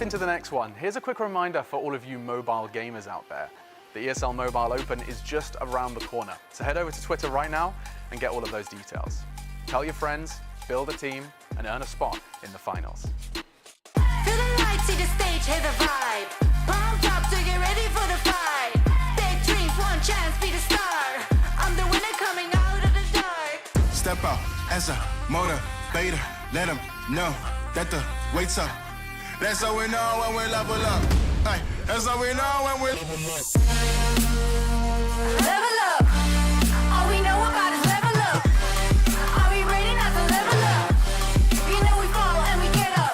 into the next one, here's a quick reminder for all of you mobile gamers out there. The ESL Mobile Open is just around the corner, so head over to Twitter right now and get all of those details. Tell your friends, build a team, and earn a spot in the finals. Feel the light, see the stage, hear the vibe. Pumped up to get ready for the fight. Big dreams, one chance, be the star. I'm the winner coming out of the dark. Step out as a motivator. Let them know that the wait's up. That's how we know when we level up. Hey, that's how we know when we level up. Level up. All we know about is level up. Are we ready not to level up? You know we fall and we get up.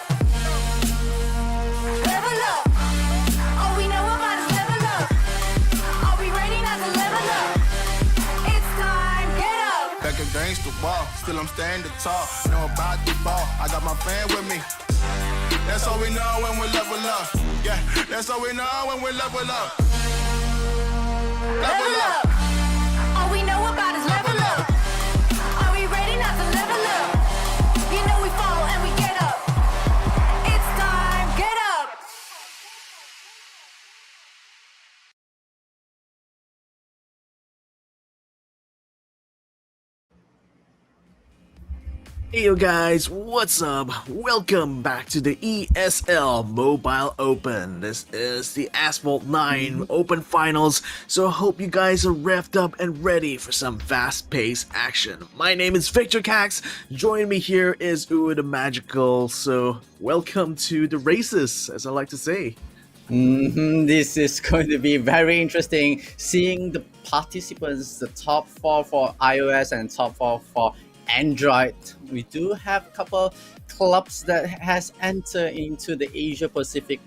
Level up. All we know about is level up. Are we ready not to level up? It's time, get up. Back against the wall, still I'm standing tall. Know about the ball, I got my fan with me. That's how we know when we level up. Yeah, that's how we know when we level up. Level up. All we know about is level up. Are we ready not to level up? You know we fall and we get up. It's time, get up. Hey yo guys, what's up? Welcome back to the ESL Mobile Open. This is the ASPHALT 9 Open Finals, so I hope you guys are revved up and ready for some fast-paced action. My name is Victor Cax, joining me here is Uwe the Magical, so welcome to the races, as I like to say. This is going to be very interesting, seeing the participants, the top 4 for iOS and top 4 for Android. We do have a couple clubs that has entered into the Asia Pacific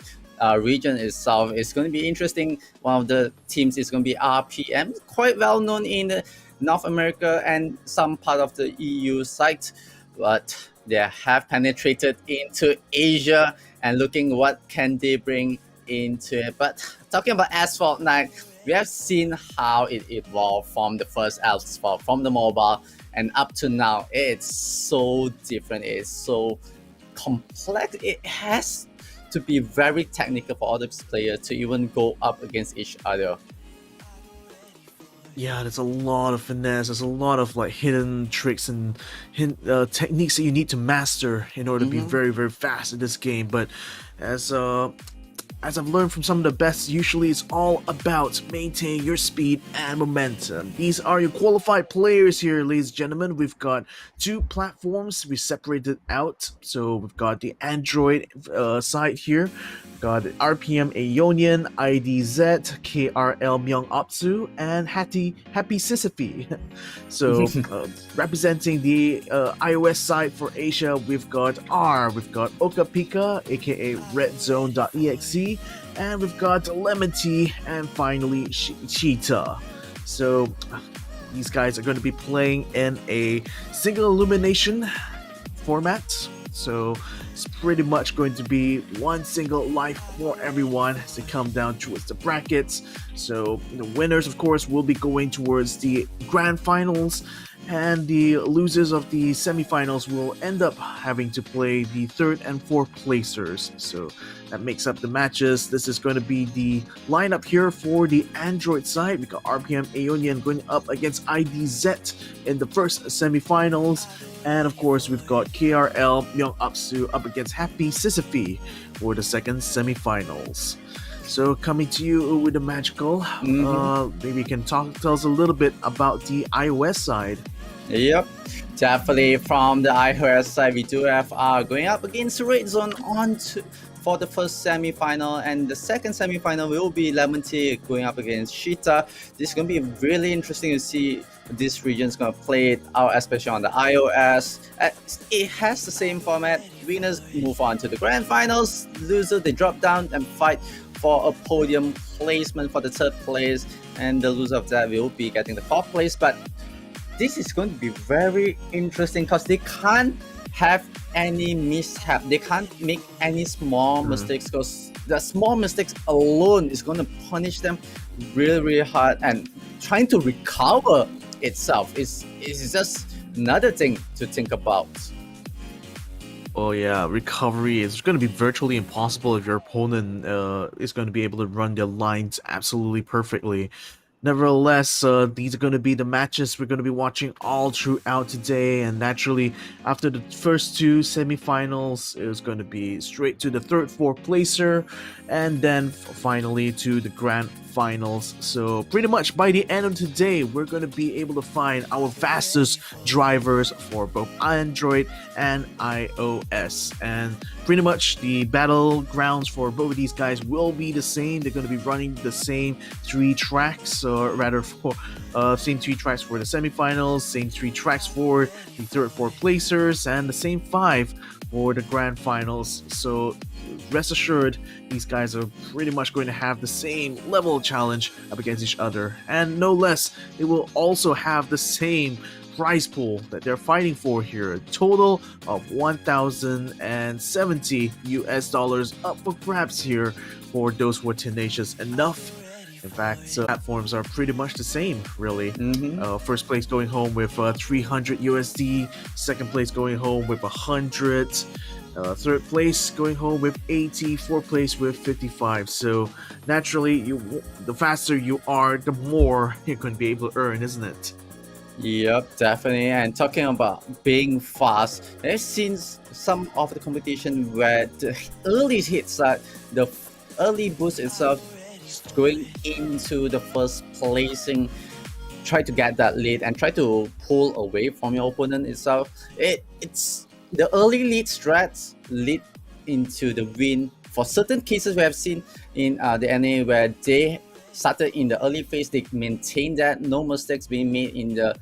region itself. It's going to be interesting. One of the teams is going to be RPM, quite well known in North America and some part of the EU side, but they have penetrated into Asia and looking what can they bring into it. But talking about ASPHALT 9, we have seen how it evolved from the first ASPHALT, from the mobile, and up to now. It's so different, it's so complex. It has to be very technical for all the players to even go up against each other. Yeah, there's a lot of finesse, there's a lot of like hidden tricks and techniques that you need to master in order to be very, very fast in this game. But as I've learned from some of the best, usually it's all about maintaining your speed and momentum. These are your qualified players here, ladies and gentlemen. We've got two platforms we separated out. So we've got the Android side here. We've got RPM Aeonian, Idzet, KRL Upzu, and Happy Sisyphy. So representing the iOS side for Asia, we've got Oka Pika, aka RedZone.exe, and we've got Lemon Tea, and finally Cheetah. So these guys are going to be playing in a single illumination format. So it's pretty much going to be one single life for everyone as they come down towards the brackets. So the winners, of course, will be going towards the grand finals, and the losers of the semifinals will end up having to play the third and fourth placers. So that makes up the matches. This is going to be the lineup here for the Android side. We got RPM Aeonian going up against Idzet in the first semifinals, and of course we've got KRL Upzu up against Happy Sisyphy for the second semifinals. So coming to you with the Magical, maybe you can tell us a little bit about the iOS side. Yep, definitely from the iOS side, we do have going up against RedZone for the first semi-final, and the second semi-final will be Lemon Tea going up against Cheetah. This is going to be really interesting to see this region's going to play it out, especially on the iOS. It has the same format. Winners move on to the grand finals, losers they drop down and fight for a podium placement for the third place, and the loser of that will be getting the fourth place. But this is going to be very interesting because they can't have any mishap. They can't make any small mistakes, because the small mistakes alone is going to punish them really, really hard, and trying to recover itself is just another thing to think about. Oh yeah, recovery is going to be virtually impossible if your opponent is going to be able to run their lines absolutely perfectly. Nevertheless, these are going to be the matches we're going to be watching all throughout today, and naturally, after the first two semifinals, it was going to be straight to the third, fourth placer, and then finally to the grand finals. So pretty much by the end of today, we're going to be able to find our fastest drivers for both Android and iOS, and pretty much the battlegrounds for both of these guys will be the same. They're going to be running the same three tracks, or rather for same three tracks for the semifinals, same three tracks for the third, fourth placers, and the same five for the grand finals. So rest assured, these guys are pretty much going to have the same level of challenge up against each other, and no less, they will also have the same prize pool that they're fighting for here, a total of 1,070 US dollars up for grabs here for those who are tenacious enough. In fact, platforms are pretty much the same, really. First place going home with 300 USD, second place going home with 100, third place going home with 80, fourth place with 55. So naturally, the faster you are, the more you're going to be able to earn, isn't it? Yep, definitely. And talking about being fast, I've seen some of the competition where the early hits, the early boost itself, going into the first placing, try to get that lead and try to pull away from your opponent itself. It's the early lead strats lead into the win. For certain cases we have seen in the NA where they started in the early phase, they maintain that, no mistakes being made in the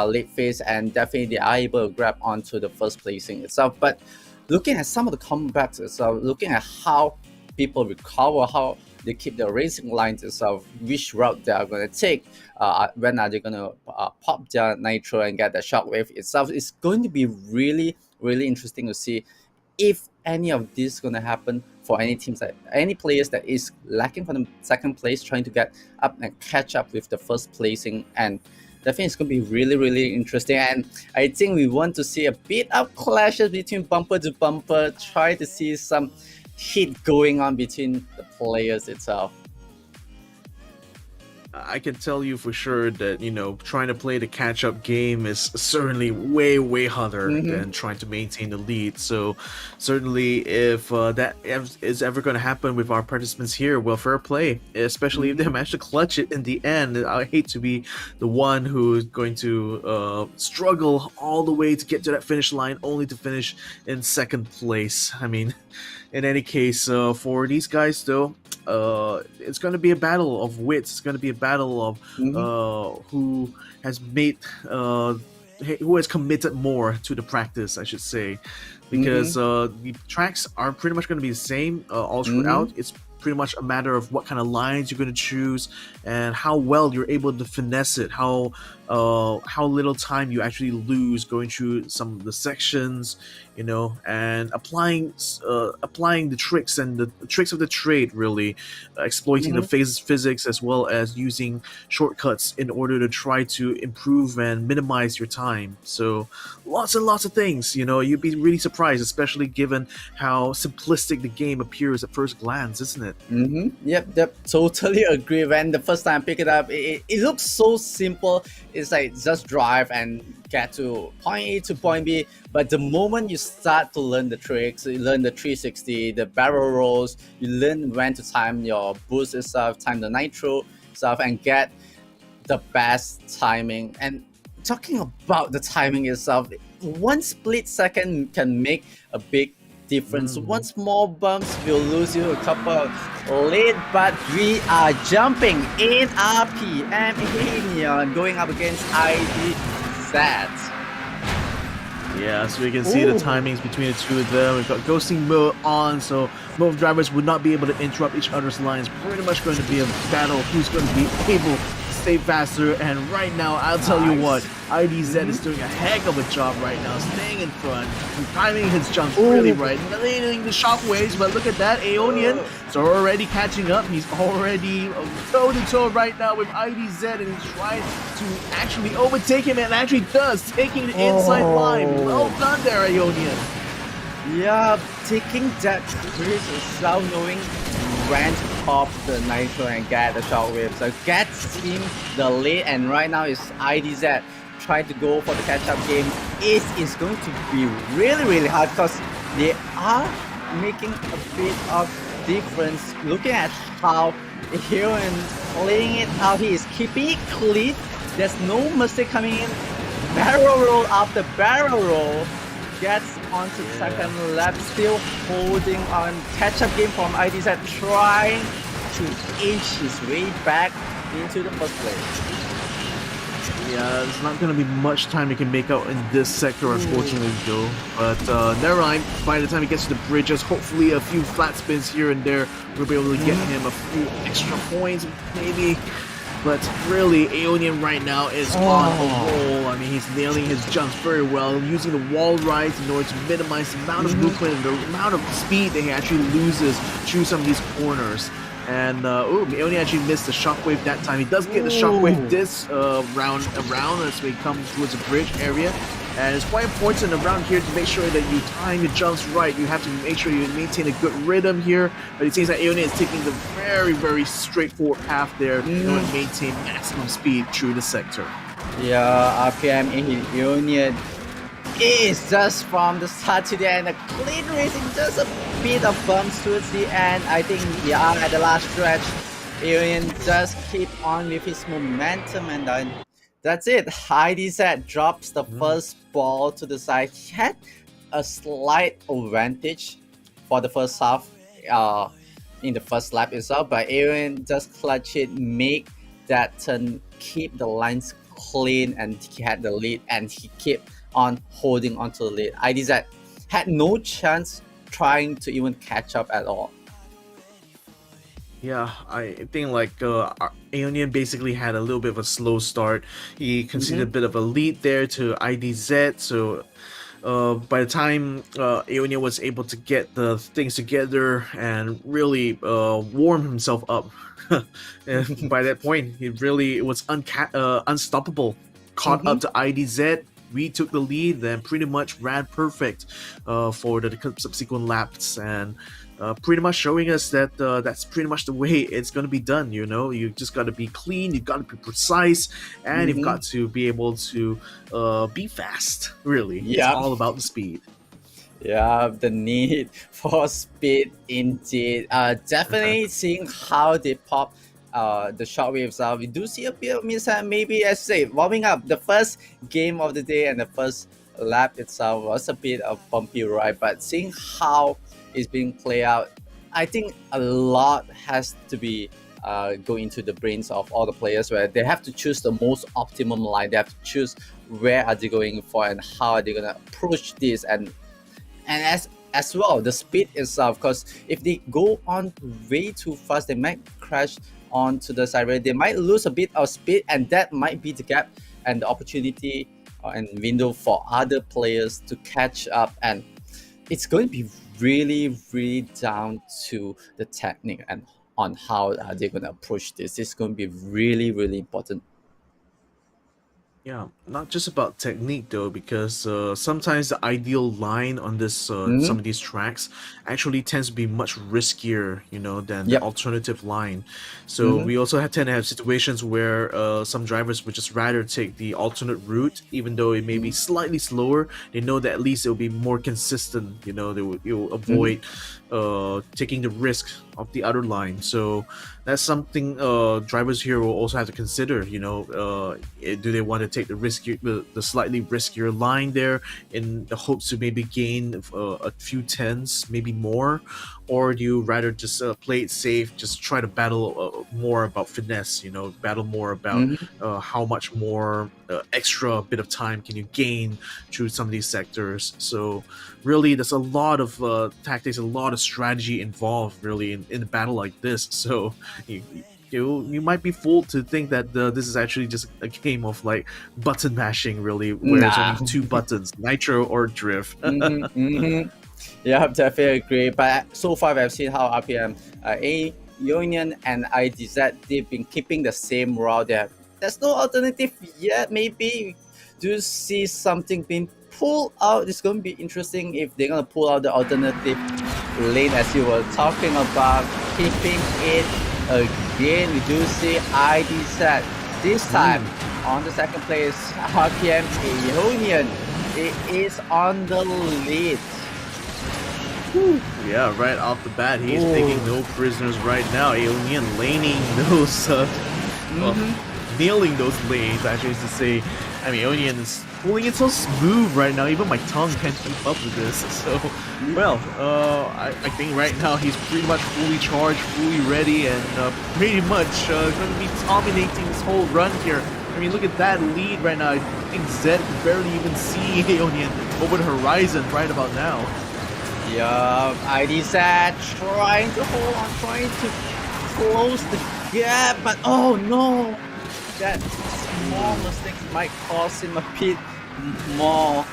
late phase, and definitely they are able to grab onto the first placing itself. But looking at some of the comebacks itself, looking at how people recover, how they keep the racing lines itself, which route they are going to take, when are they going to pop their nitro and get the shockwave itself, it's going to be really, really interesting to see if any of this is going to happen for any teams, that any players that is lacking from the second place, trying to get up and catch up with the first placing. And definitely it's going to be really, really interesting. And I think we want to see a bit of clashes between bumper to bumper, try to see some heat going on between the players itself. I can tell you for sure that, trying to play the catch-up game is certainly way, way harder than trying to maintain the lead. So certainly if that is ever going to happen with our participants here, well, fair play, especially if they manage to clutch it in the end. I hate to be the one who's going to struggle all the way to get to that finish line only to finish in second place. I mean, in any case, for these guys though, it's going to be a battle of wits. It's going to be a battle of who has committed more to the practice, I should say, because the tracks are pretty much going to be the same all throughout. It's pretty much a matter of what kind of lines you're going to choose and how well you're able to finesse it, how little time you actually lose going through some of the sections, and applying the tricks and the tricks of the trade, really exploiting the physics as well as using shortcuts in order to try to improve and minimize your time. So lots and lots of things, you'd be really surprised, especially given how simplistic the game appears at first glance, isn't it? Yep, totally agree. When the first time I pick it up, it looks so simple. It's like just drive and get to point A to point B. But the moment you start to learn the tricks, you learn the 360, the barrel rolls, you learn when to time your boost itself, time the nitro stuff, and get the best timing. And talking about the timing itself, one split second can make a big difference. One small bumps will lose you a couple of lead, but we are jumping in RP and Aeonian going up against Idzet. Yeah, so we can see the timings between the two of them. We've got ghosting mode on, so both drivers would not be able to interrupt each other's lines. Pretty much going to be a battle who's going to be able to stay faster. And right now, I'll tell you what, Idzet is doing a heck of a job right now, staying in front, and timing his jumps really right, landing the shockwaves. But look at that, Aeonian is already catching up. He's already toe-to-toe right now with Idzet, and he's trying to actually overtake him, and actually does, taking the inside line. Well done there, Aeonian. Yeah, taking that risk without knowing when to pop the nitro and get the shockwave. So gets him the lead, and right now is Idzet trying to go for the catch-up game. It is going to be really hard because they are making a bit of difference. Looking at how Aeonian playing it out, he is keeping it clean. There's no mistake coming in. Barrel roll after barrel roll. Gets onto the second lap, still holding on. Catch-up game from Idzet, trying to inch his way back into the first place. Yeah, there's not going to be much time he can make out in this sector, unfortunately, though. But never mind. By the time he gets to the bridges, hopefully a few flat spins here and there will be able to get him a few extra points, maybe. But really, Aeonian right now is on a roll. I mean, he's nailing his jumps very well, using the wall rides in order to minimize the amount of movement and the amount of speed that he actually loses through some of these corners. And Aeonian actually missed the shockwave that time. He does get the shockwave this round around as we come towards the bridge area. And it's quite important around here to make sure that you time your jumps right. You have to make sure you maintain a good rhythm here. But it seems that Aeonian is taking the very straightforward path there in order to maintain maximum speed through the sector. Yeah, RPM in Aeonian is just from the start to the end. A clean racing, just a bit of bumps towards the end. I think we are at the last stretch. Aeonian just keep on with his momentum, and then that's it. Idzet drops the first ball to the side. He had a slight advantage for the first half in the first lap itself, but Aeonian just clutch it, make that turn, keep the lines clean, and he had the lead, and he kept on holding onto the lead. Idzet had no chance trying to even catch up at all. Yeah, I think like Aeonian basically had a little bit of a slow start. He conceded a bit of a lead there to Idzet, so by the time Aeonian was able to get the things together and really warm himself up, and by that point he really was unstoppable. Caught up to Idzet, we took the lead, then pretty much ran perfect for the subsequent laps, and pretty much showing us that that's pretty much the way it's going to be done. You know, you just got to be clean, you got to be precise, and you've got to be able to be fast. Really, it's all about the speed. Yeah, the need for speed indeed. Definitely seeing how they pop the shockwaves out. We do see a bit of mishap, maybe as I say, warming up. The first game of the day and the first lap itself was a bit of bumpy ride, but seeing how it's being played out, I think a lot has to be go into the brains of all the players, where they have to choose the most optimum line. They have to choose where are they going for and how are they gonna approach this, and as well the speed itself, because if they go on way too fast, they might crash onto the side rail. They might lose a bit of speed, and that might be the gap and the opportunity and window for other players to catch up. And it's going to be really down to the technique and on how they're going to approach this. It's going to be really important. Yeah, not just about technique though, because sometimes the ideal line on this some of these tracks actually tends to be much riskier, you know, than the alternative line. So we also tend to have situations where some drivers would just rather take the alternate route, even though it may be slightly slower. They know that at least it'll be more consistent. You know, you'll avoid taking the risk of the other line. So that's something drivers here will also have to consider. You know, do they want to take the slightly riskier line there in the hopes to maybe gain a few tens, maybe more, or do you rather just play it safe, just try to battle more about finesse, you know, battle more about how much more extra bit of time can you gain through some of these sectors. So really there's a lot of tactics, a lot of strategy involved really in a battle like this. So you might be fooled to think that this is actually just a game of like button mashing, really, where there's only two buttons, nitro or drift. Yeah, definitely agree. But so far, we've seen how RPM, Aeonian, and Idzet, they've been keeping the same route. There's no alternative yet. Maybe do see something being pull out, it's going to be interesting if they're going to pull out the alternative lane as you were talking about, keeping it again. We do see Idzet this time on the second place. RPM Aeonian, it is on the lead. Yeah, right off the bat, he's taking no prisoners right now. Aeonian laning those, well, nailing those lanes, actually, is to say. I mean, Aeonian is pulling it so smooth right now. Even my tongue can't keep up with this. So, well, I think right now he's pretty much fully charged, fully ready, and pretty much going to be dominating this whole run here. I mean, look at that lead right now. I think Zed can barely even see Aeonian over the horizon right about now. Yeah, Idzet trying to hold on, trying to close the gap, but oh no! That small mistake might cost him a bit more.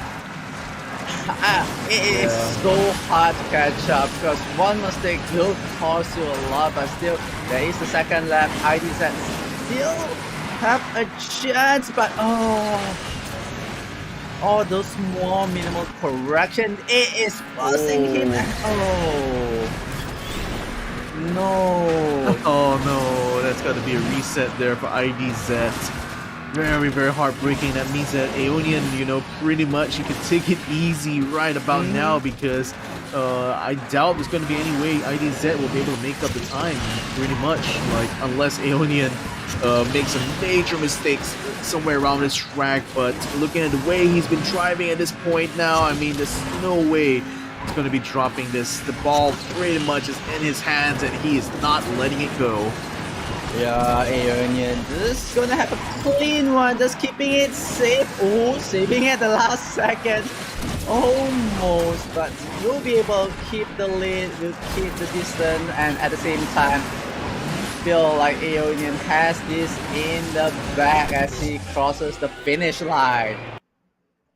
It is so hard to catch up because one mistake will cost you a lot, but still, there is the second lap. Idzet still have a chance, but all those small minimal correction, it is forcing him. No. Oh no, that's got to be a reset there for Idzet. Very, very heartbreaking. That means that Aeonian, you know, pretty much he can take it easy right about now, because I doubt there's going to be any way Idzet will be able to make up the time, pretty much, like, unless Aeonian makes some major mistakes somewhere around this track. But looking at the way he's been driving at this point now, I mean, there's no way he's going to be dropping this. The ball pretty much is in his hands and he is not letting it go. Yeah, Aeonian just gonna have a clean one, just keeping it safe. Oh, saving at the last second. Almost, but will be able to keep the lead, will keep the distance, and at the same time feel like Aeonian has this in the back as he crosses the finish line.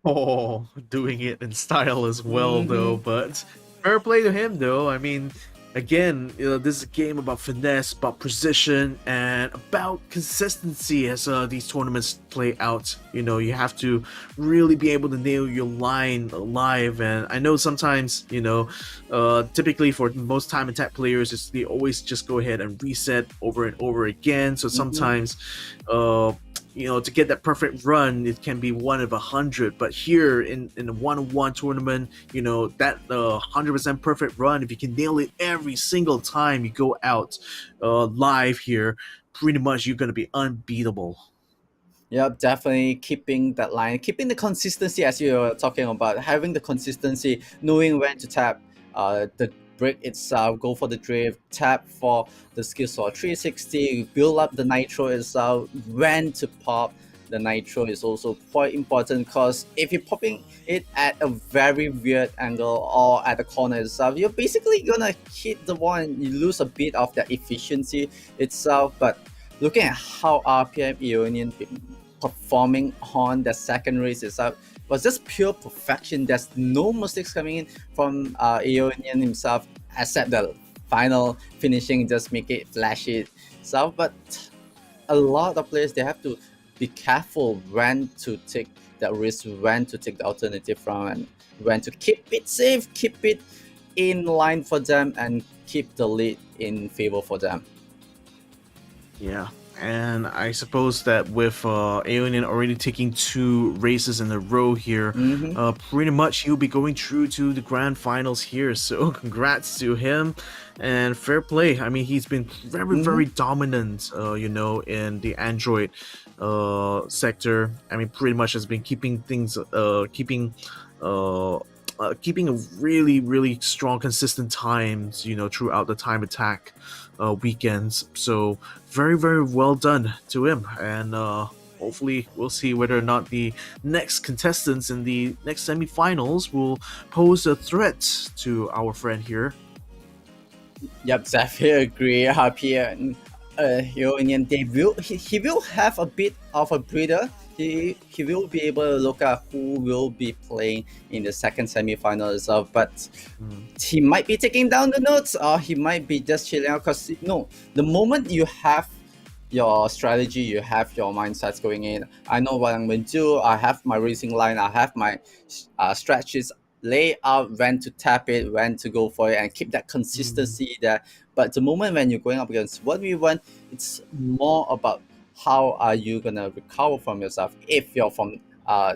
Oh, doing it in style as well, though. But fair play to him, though. I mean, again, this is a game about finesse, about precision, and about consistency as these tournaments play out. You know, you have to really be able to nail your line live. And I know sometimes, you know, typically for most time attack players, they always just go ahead and reset over and over again. So sometimes, you know, to get that perfect run, it can be 1 of 100. But here in a one-on-one tournament, you know, that 100% perfect run, if you can nail it every single time you go out live here, pretty much you're going to be unbeatable. Yep, definitely keeping that line, keeping the consistency as you were talking about, having the consistency, knowing when to tap the break itself, go for the drift, tap for the skills for 360, build up the nitro itself, when to pop the nitro is also quite important, because if you're popping it at a very weird angle or at the corner itself, you're basically gonna hit the wall and you lose a bit of the efficiency itself. But looking at how RPM Aeonian performing on the second race itself was just pure perfection. There's no mistakes coming in from Aeonian himself, except the final finishing just make it flashy itself. But a lot of players, they have to be careful when to take that risk, when to take the alternative route, and when to keep it safe, keep it in line for them, and keep the lead in favor for them. Yeah. And I suppose that with Aeonian already taking 2 races in a row here, pretty much he'll be going through to the grand finals here. So congrats to him and fair play. I mean, he's been very, very dominant, you know, in the Android sector. I mean, pretty much has been keeping things, keeping a really, really strong, consistent times, you know, throughout the time attack weekends. So very, very well done to him, and hopefully we'll see whether or not the next contestants in the next semifinals will pose a threat to our friend here. Yep, definitely agree. RPM Aeonian, he will have a bit of a breather. He will be able to look at who will be playing in the second semi-final itself, but he might be taking down the notes, or he might be just chilling out, because the moment you have your strategy, you have your mindsets going in. I know what I'm going to do. I have my racing line. I have my stretches lay out when to tap it, when to go for it, and keep that consistency there. But the moment when you're going up against what we want, it's more about how are you gonna recover from yourself if you're from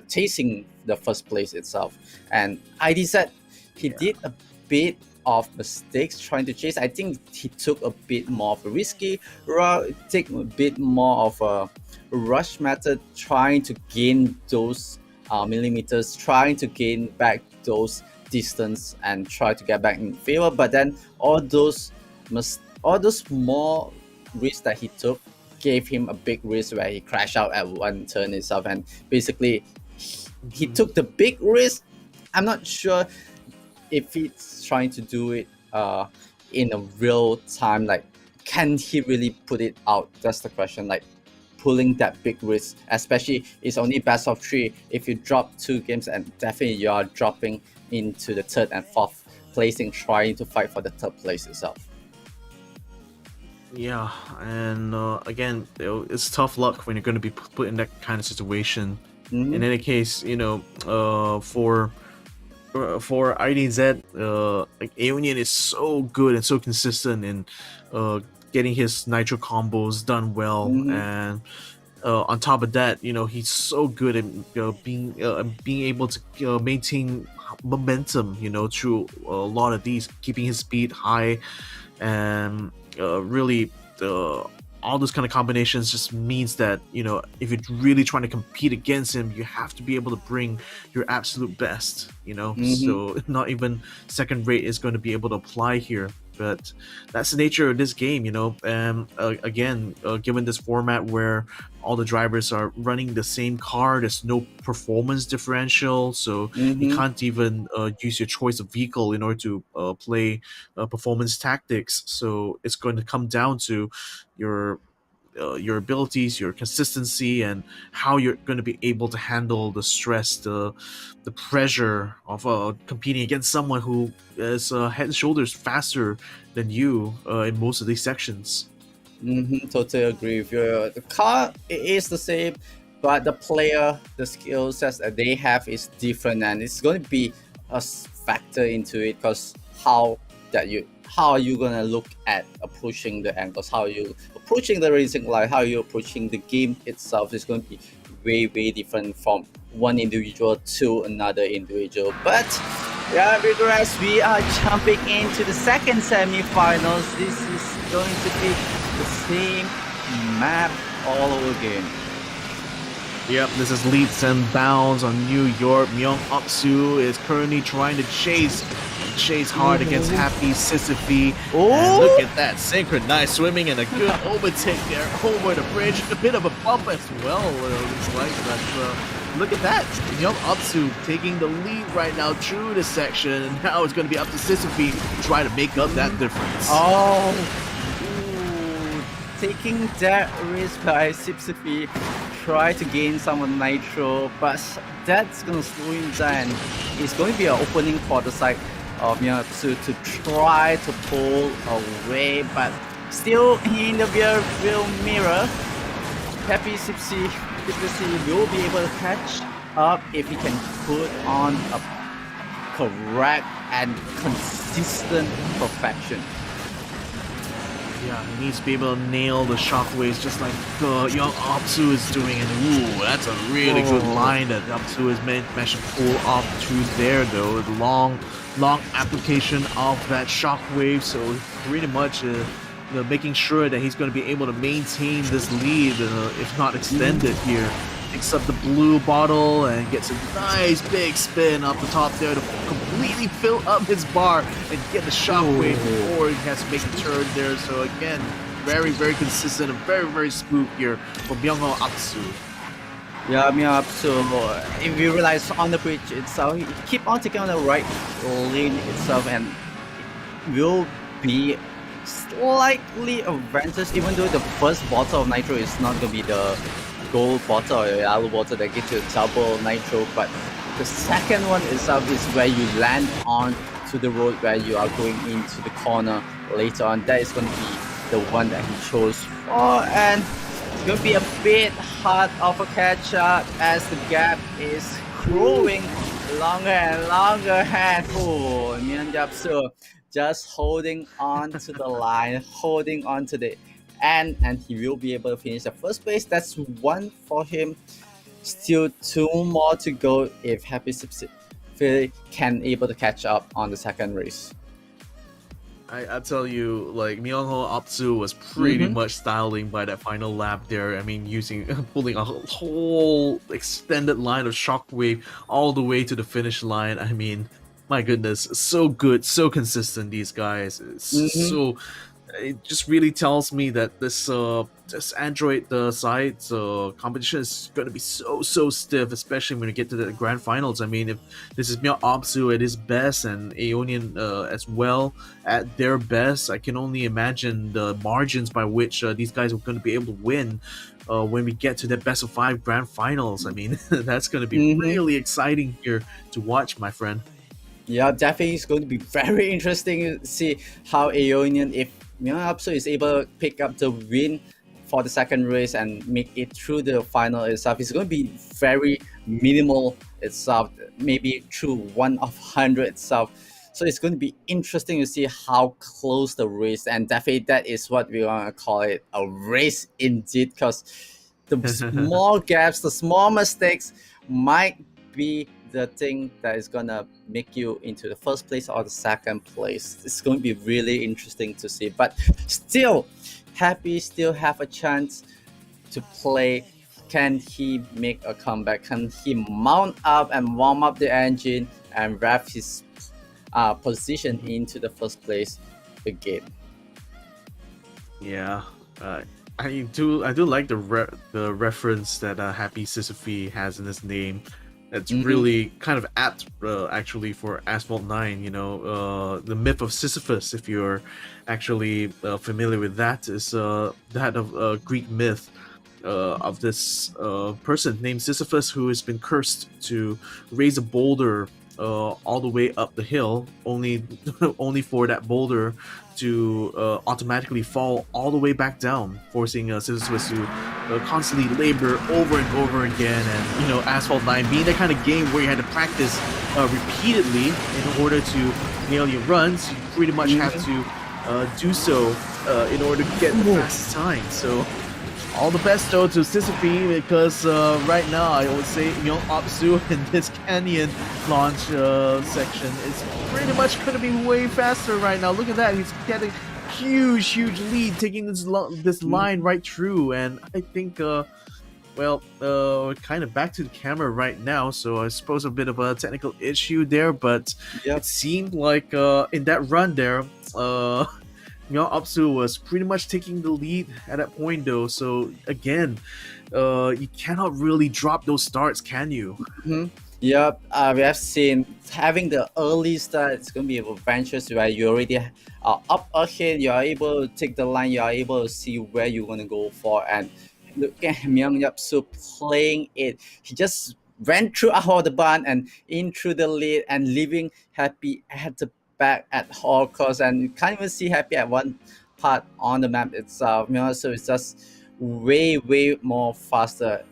chasing the first place itself. And Idzet, he did a bit of mistakes trying to chase. I think he took a bit more of a risky route, take a bit more of a rush method, trying to gain those millimeters, trying to gain back those distance and try to get back in favor. But then all those small risks that he took gave him a big risk where he crashed out at one turn itself, and basically he took the big risk. I'm not sure if he's trying to do it in a real time. Like, can he really put it out? That's the question. Like, pulling that big risk, especially it's only best of 3. If you drop 2 games, and definitely you are dropping into the 3rd and 4th placing, trying to fight for the 3rd place itself. Yeah, and again, it's tough luck when you're going to be put in that kind of situation. In any case, for Idzet, like Aeonian is so good and so consistent in getting his nitro combos done well, and on top of that, he's so good at being able to maintain momentum, through a lot of these, keeping his speed high, and really all those kind of combinations just means that if you're really trying to compete against him, you have to be able to bring your absolute best. So not even second rate is going to be able to apply here. But that's the nature of this game, and again, given this format where all the drivers are running the same car, there's no performance differential, so you can't even use your choice of vehicle in order to play performance tactics. So it's going to come down to your abilities, your consistency, and how you're going to be able to handle the stress, the pressure of competing against someone who is head and shoulders faster than you in most of these sections. Totally agree with you. The car is the same, but the player, the skill sets that they have is different, and it's going to be a factor into it, because how are you gonna look at approaching the angles, how are you approaching the racing line, how are you approaching the game itself is going to be way different from one individual to another individual. But yeah, regress, we are jumping into the second semi-finals. This is going to be the same map all over again. Yep, this is leaps and bounds on New York. Upzu is currently trying to chase hard against Happy Sisyphy. And look at that, synchronized swimming and a good overtake there over the bridge. A bit of a bump as well, it looks like. But look at that, Upzu taking the lead right now through this section. And now it's going to be up to Sisyphy to try to make up that difference. Taking that risk by Sisyphy, try to gain some nitro, but that's gonna slow him down. It's going to be an opening for the side of Upzu to try to pull away, but still in the real mirror, Happy Sisyphy will be able to catch up if he can put on a correct and consistent perfection. Yeah, he needs to be able to nail the shockwaves just like young Upzu is doing. And ooh, that's a really good line that Upzu has managed to pull off through there, though. The long application of that shockwave, so pretty much making sure that he's going to be able to maintain this lead, if not extend it here. Picks up the blue bottle and gets a nice big spin up the top there to completely fill up his bar and get the shockwave before he has to make a turn there. So again, very consistent and very smooth here from Upzu. Yeah, Upzu, if you realize on the bridge itself, he keep on taking on the right lane itself and will be slightly advantage, even though the first bottle of nitro is not going to be the gold bottle or yellow bottle that gives you double nitro, but the second one itself is where you land on to the road where you are going into the corner later on. That is going to be the one that he chose for, and it's gonna be a bit hard of a catch up as the gap is growing longer and longer, and Upzu just holding on to the line, holding on to the end, and he will be able to finish the first place. That's one for him. Still two more to go if Happy Sisyphy can able to catch up on the second race. I tell you, like, Myungho Upzu was pretty much styling by that final lap there. I mean, pulling a whole extended line of shockwave all the way to the finish line. I mean, my goodness, so good, so consistent. These guys, so it just really tells me that this Android side competition is going to be so stiff, especially when we get to the grand finals. I mean, if this is Upzu at his best and Aeonian as well at their best, I can only imagine the margins by which these guys are going to be able to win when we get to the best of 5 grand finals. I mean, that's going to be really exciting here to watch, my friend. Yeah, definitely it's going to be very interesting to see how Aeonian, if Upzu is able to pick up the win for the second race and make it through the final itself. It's going to be very minimal itself, maybe through 1 of 100 itself. So it's going to be interesting to see how close the race, and definitely that is what we want to call it, a race indeed, because the small gaps, the small mistakes might be the thing that is gonna make you into the first place or the second place. It's going to be really interesting to see, but still, Happy still have a chance to play. Can he make a comeback? Can he mount up and warm up the engine and wrap his position into the first place again? Yeah, I do like the reference that Happy Sisyphy has in his name. It's really kind of apt, actually, for ASPHALT 9. You know, the myth of Sisyphus, if you're actually familiar with that, is that of a Greek myth of this person named Sisyphus who has been cursed to raise a boulder all the way up the hill, only for that boulder to automatically fall all the way back down, forcing Sisyphus to constantly labor over and over again. And you know, ASPHALT 9 being the kind of game where you had to practice repeatedly in order to nail your runs, you pretty much have to do so in order to get the fastest time. So all the best though to Sisyphy, because right now I would say Upzu in this canyon launch section is pretty much going to be way faster right now. Look at that, he's getting huge lead, taking this line right through. And I think kind of back to the camera right now, so I suppose a bit of a technical issue there, but it seemed like in that run there Upzu was pretty much taking the lead at that point though. So again, you cannot really drop those starts, can you? Yep, we have seen having the early start, it's going to be adventurous where you already are up ahead, you are able to take the line, you are able to see where you're going to go for. And look at Upzu playing it. He just went through all the barn and in through the lead and leaving Happy at the back at all costs, and you can't even see Happy at one part on the map itself. So it's just way more faster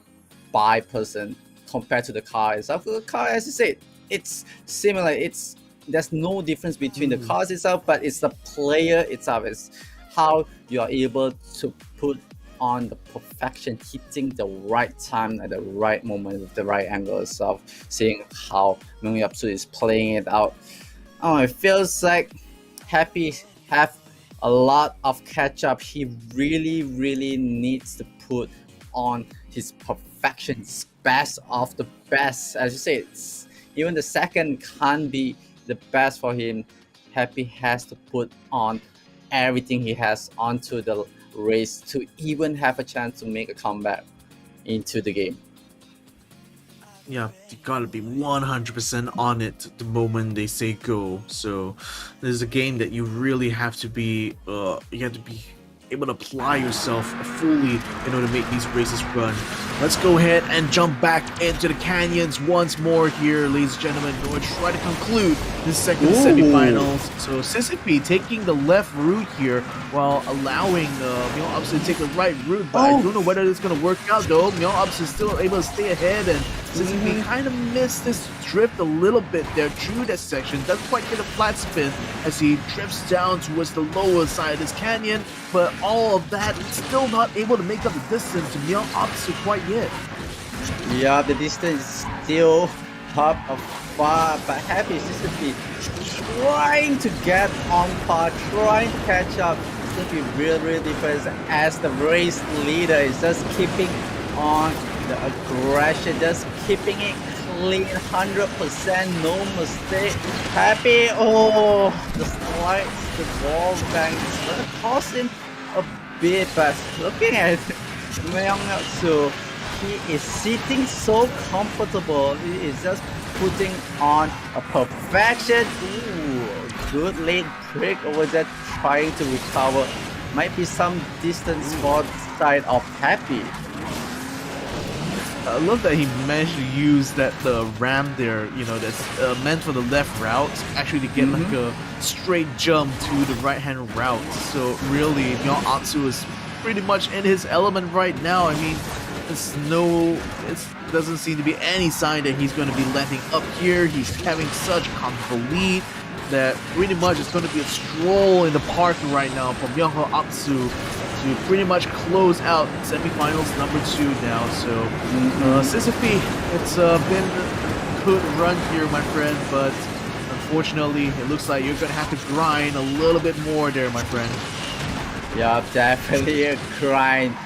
by person compared to the car itself. The car, as you said, it's similar. There's no difference between the cars itself, but it's the player itself. It's how you are able to put on the perfection, hitting the right time at the right moment with the right angle itself. Seeing how Upzu is playing it out. Oh, it feels like Happy have a lot of catch up. He really needs to put on his perfection, his best of the best. As you say, even the second can't be the best for him. Happy has to put on everything he has onto the race to even have a chance to make a comeback into the game. Yeah, you gotta be 100% on it the moment they say go. So this is a game that you really have to be able to apply yourself fully in order to make these races run. Let's go ahead and jump back into the canyons once more here, ladies and gentlemen. We'll try to conclude this second semifinals. So Sisyphy taking the left route here while allowing Upzu to take the right route. But I don't know whether it's going to work out though. Upzu is still able to stay ahead, and Sisyphy kind of missed this drift a little bit there through that section. Doesn't quite get a flat spin as he drifts down towards the lower side of this canyon. But all of that, still not able to make up the distance to Upzu quite yet. Yeah, the distance is still top of far, but Happy Sisyphy trying to get on par, trying to catch up. It's going to be really different as the race leader is just keeping on the aggression, just keeping it clean, 100%, no mistake. Happy, the slides, the ball bank, it's going to cost him a bit, but looking at Upzu, he is sitting so comfortable. He is just putting on a perfection. Good late break over there, trying to recover. Might be some distance for the side of Happy. I love that he managed to use that ram there, that's meant for the left route, actually to get like a straight jump to the right-hand route. So really, Upzu is pretty much in his element right now. I mean, it doesn't seem to be any sign that he's going to be letting up here. He's having such a comfortable lead that pretty much it's going to be a stroll in the park right now from Upzu to pretty much close out semifinals number 2 now. So Sisyphy, it's been a good run here, my friend, but unfortunately it looks like you're going to have to grind a little bit more there, my friend. Yeah, definitely a grind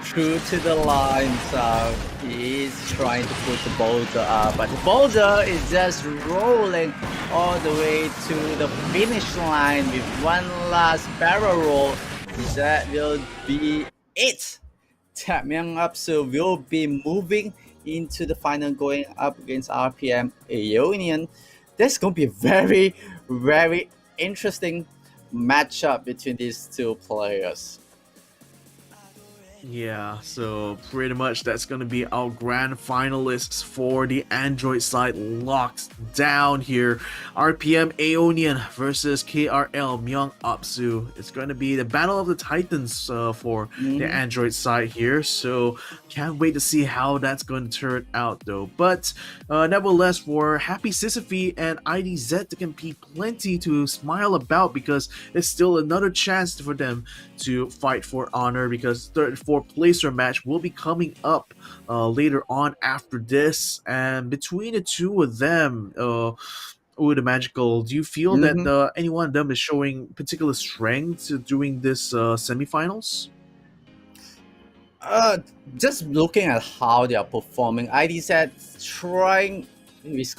true to the line. So he's trying to put the boulder up, but the boulder is just rolling all the way to the finish line with one last barrel roll. That will be it. Upzu will be moving into the final, going up against RPM Aeonian. That's going to be a very, very interesting matchup between these two players. Yeah, so pretty much that's going to be our grand finalists for the Android side locked down here. RPM Aeonian versus KRL Upzu. It's going to be the battle of the titans for the Android side here. So can't wait to see how that's going to turn out though. But nevertheless, for Happy Sisyphy and Idzet to compete, plenty to smile about, because it's still another chance for them to fight for honor, because third, fourth placer match will be coming up later on after this. And between the two of them, the Magical, do you feel that any one of them is showing particular strength during this semifinals? Just looking at how they are performing, Idzet trying his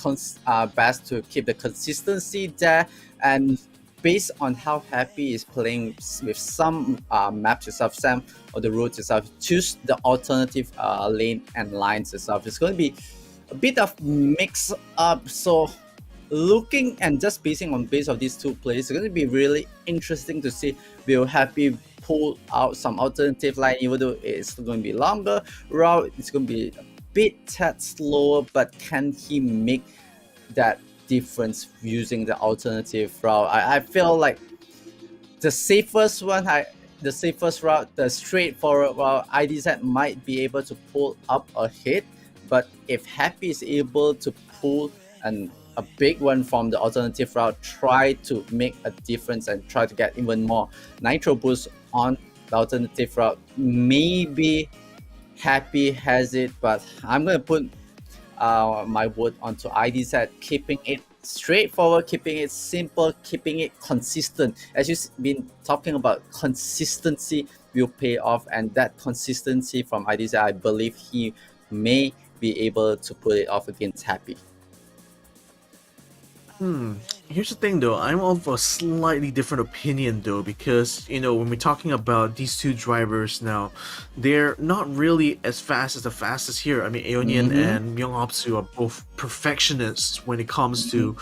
best to keep the consistency there, and based on how Happy is playing with some maps itself, some of the routes itself, choose the alternative lane and lines itself. It's going to be a bit of mix up. So looking and just basing on base of these two players, it's going to be really interesting to see will Happy pull out some alternative line, even though it's going to be longer route, it's going to be a bit tad slower, but can he make that difference using the alternative route? I feel like the safest route, the straightforward route, Idzet might be able to pull up ahead, but if Happy is able to pull a big one from the alternative route, try to make a difference and try to get even more nitro boost on the alternative route, maybe Happy has it. But I'm gonna put my vote onto Idzet, keeping it straightforward, keeping it simple, keeping it consistent. As you've been talking about, consistency will pay off, and that consistency from Idzet, I believe he may be able to put it off against Happy. Here's the thing though, I'm of a slightly different opinion though, because when we're talking about these two drivers now, they're not really as fast as the fastest here. I mean, Aeonian and Upzu are both perfectionists when it comes to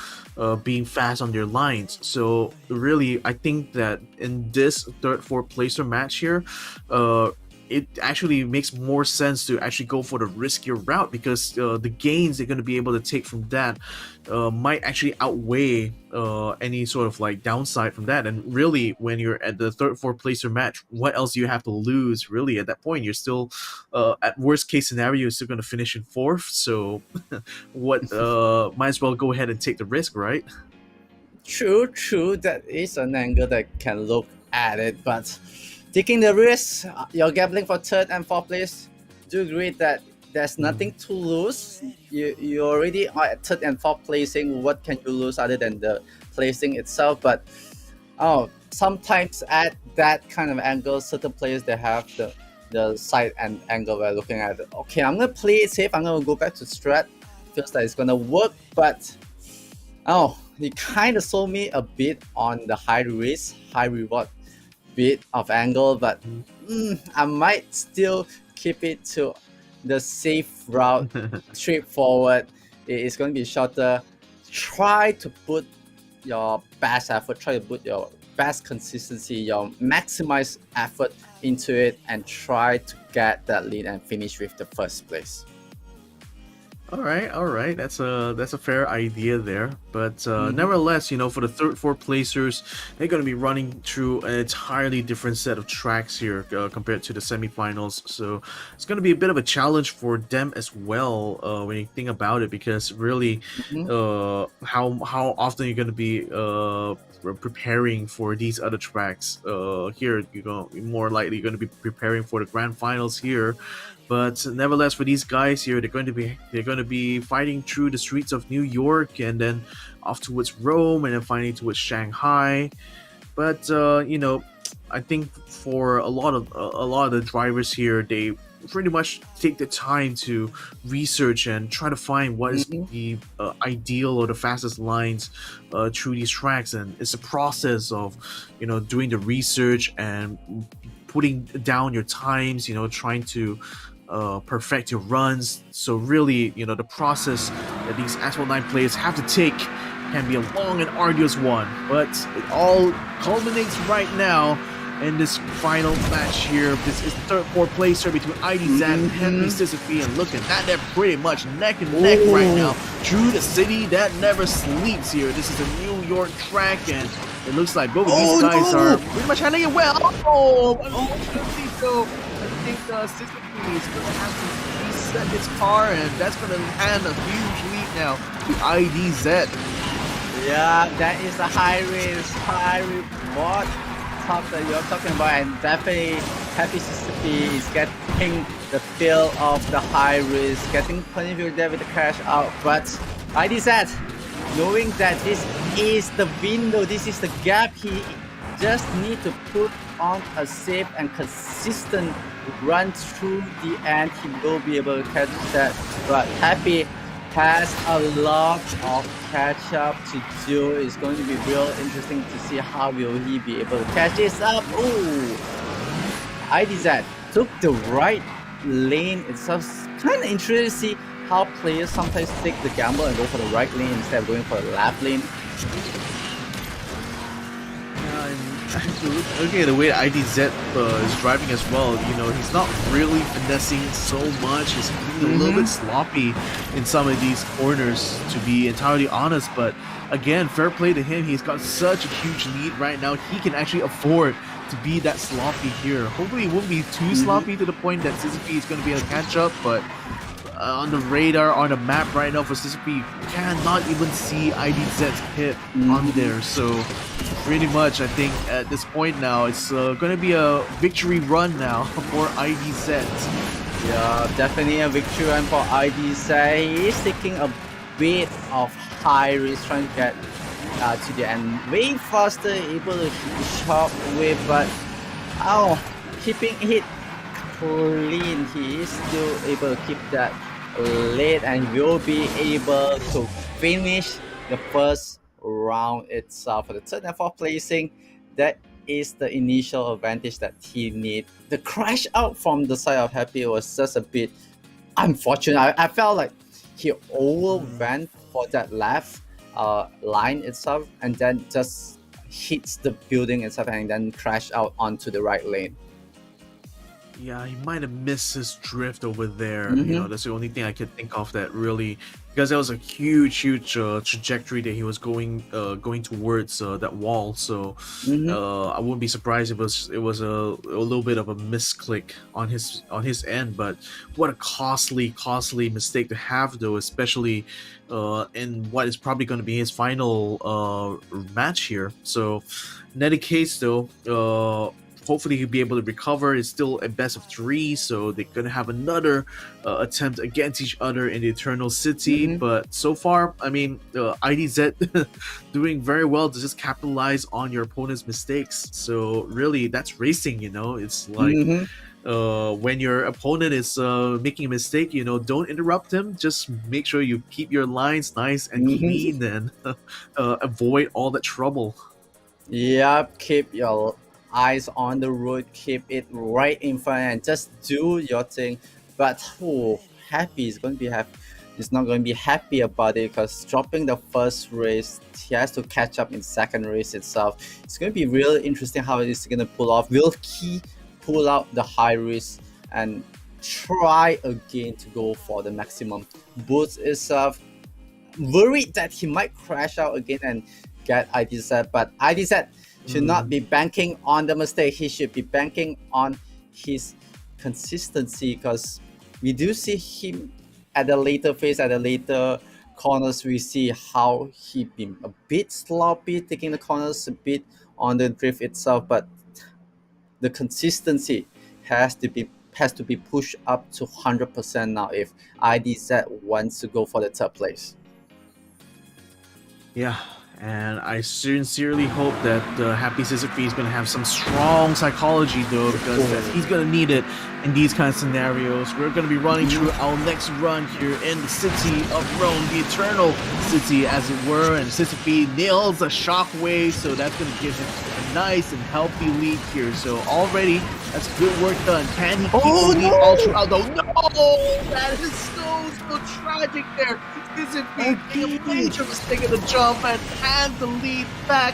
being fast on their lines. So really, I think that in this third, fourth placer match here, it actually makes more sense to actually go for the riskier route, because the gains they're going to be able to take from that might actually outweigh any sort of like downside from that. And really, when you're at the third, fourth placer match, what else do you have to lose? Really, at that point, you're still at worst case scenario, you're still going to finish in fourth. So, what might as well go ahead and take the risk, right? True. That is an angle that can look at it, but taking the risk, you're gambling for third and fourth place. Do agree that there's nothing to lose. You already are at third and fourth placing. What can you lose other than the placing itself? But sometimes at that kind of angle, certain players they have the side and angle we're looking at. Okay, I'm gonna play it safe. I'm gonna go back to strat. Feels like it's gonna work, but he kind of sold me a bit on the high risk, high reward bit of angle, but I might still keep it to the safe route, straightforward. It is going to be shorter. Try to put your best effort, try to put your best consistency, your maximize effort into it, and try to get that lead and finish with the first place. All right. That's a fair idea there. But nevertheless, for the third, fourth placers, they're going to be running through an entirely different set of tracks here compared to the semifinals. So it's going to be a bit of a challenge for them as well when you think about it, because really, how often you're going to be preparing for these other tracks here. You're more likely going to be preparing for the grand finals here. But nevertheless, for these guys here, they're going to be fighting through the streets of New York, and then off towards Rome, and then finally towards Shanghai. But I think for a lot of the drivers here, they pretty much take the time to research and try to find what is the ideal or the fastest lines through these tracks. And it's a process of doing the research and putting down your times, trying to perfect your runs. So really, the process that these ASPHALT 9 players have to take can be a long and arduous one, but it all culminates right now in this final match here. This is the third, fourth placer between Idzet and Henry Sisyphy, and look at that, they're pretty much neck and neck right now through the city that never sleeps here. This is a New York track, and it looks like both of these guys are pretty much handling it well. Unfortunately, so I think Sisyphy is going to have to reset his car, and that's going to hand a huge lead now to Idzet. Yeah, that is a high risk, high reward top that you're talking about, and definitely Happy Sisyphy is getting the feel of the high risk, getting plenty there with the crash out. But Idzet, knowing that this is the window, this is the gap, he just need to put on a safe and consistent run through the end. He will be able to catch that, but Happy has a lot of catch up to do. It's going to be real interesting to see how will he be able to catch this up. Ooh, Idzet took the right lane. It's kind of interesting to see how players sometimes take the gamble and go for the right lane instead of going for the left lane. Looking at the way Idzet is driving as well, he's not really finessing so much. He's being a little bit sloppy in some of these corners, to be entirely honest. But again, fair play to him. He's got such a huge lead right now. He can actually afford to be that sloppy here. Hopefully it won't be too sloppy to the point that Sisyphy is going to be able to catch up, but on the radar, on the map right now for Sisyphy, you cannot even see Idzet's hit on there. So pretty much, I think at this point now, it's going to be a victory run now for Idzet. Yeah, definitely a victory run for Idzet. He is taking a bit of high risk, trying to get to the end way faster, able to hit the shot with, but keeping it clean. He is still able to keep that lead and will be able to finish the first round itself. For the third and fourth placing, that is the initial advantage that he needs. The crash out from the side of Happy was just a bit unfortunate. I felt like he overran for that left line itself and then just hits the building itself and then crash out onto the right lane. Yeah, he might have missed his drift over there. Mm-hmm. That's the only thing I could think of that really, because that was a huge trajectory that he was going towards that wall. So Mm-hmm. I wouldn't be surprised if it was a little bit of a misclick on his end. But what a costly mistake to have, though, especially in what is probably going to be his final match here. So in any case, though. Hopefully he'll be able to recover. It's still a best of three, so they're gonna have another attempt against each other in the Eternal City. Mm-hmm. But so far, I mean, Idzet doing very well to just capitalize on your opponent's mistakes. So really, that's racing. It's like Mm-hmm. when your opponent is making a mistake, don't interrupt him. Just make sure you keep your lines nice and Mm-hmm. clean, and avoid all that trouble. Yep, keep your eyes on the road, keep it right in front, and just do your thing. But happy is going to be happy. He's not going to be happy about it because dropping the first race, he has to catch up in second race itself. It's going to be really interesting how it is going to pull off. Will he pull out the high risk and try again to go for the maximum boost itself? Worried that he might crash out again and get Idzet, but Idzet should not be banking on the mistake. He should be banking on his consistency because we do see him at the later phase, at the later corners. We see how he been a bit sloppy, taking the corners a bit on the drift itself, but the consistency has to be pushed up to 100% now if Idzet wants to go for the third place. Yeah, and I sincerely hope that Happy Sisyphy is going to have some strong psychology, though, because he's going to need it in these kind of scenarios. We're going to be running through our next run here in the city of Rome, the Eternal City, as it were, and Sisyphy nails a shockwave, so that's going to give him a nice and healthy lead here. So already, that's good work done. Can he keep the lead all throughout, though? No! That is so tragic there. Sisyphy made a major mistake in the jump and hand the lead back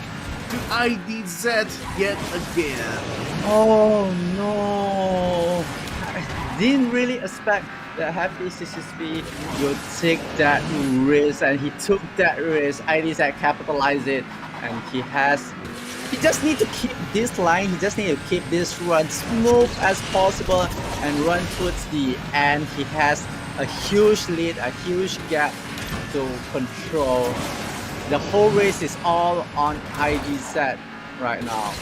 to Idzet yet again. Oh no! I didn't really expect that Happy Sisyphy would take that risk, and he took that risk. Idzet capitalized it, and he just need to keep this line. He just need to keep this run smooth as possible and run towards the end. He has a huge lead, a huge gap to control. The whole race is all on Idzet right now.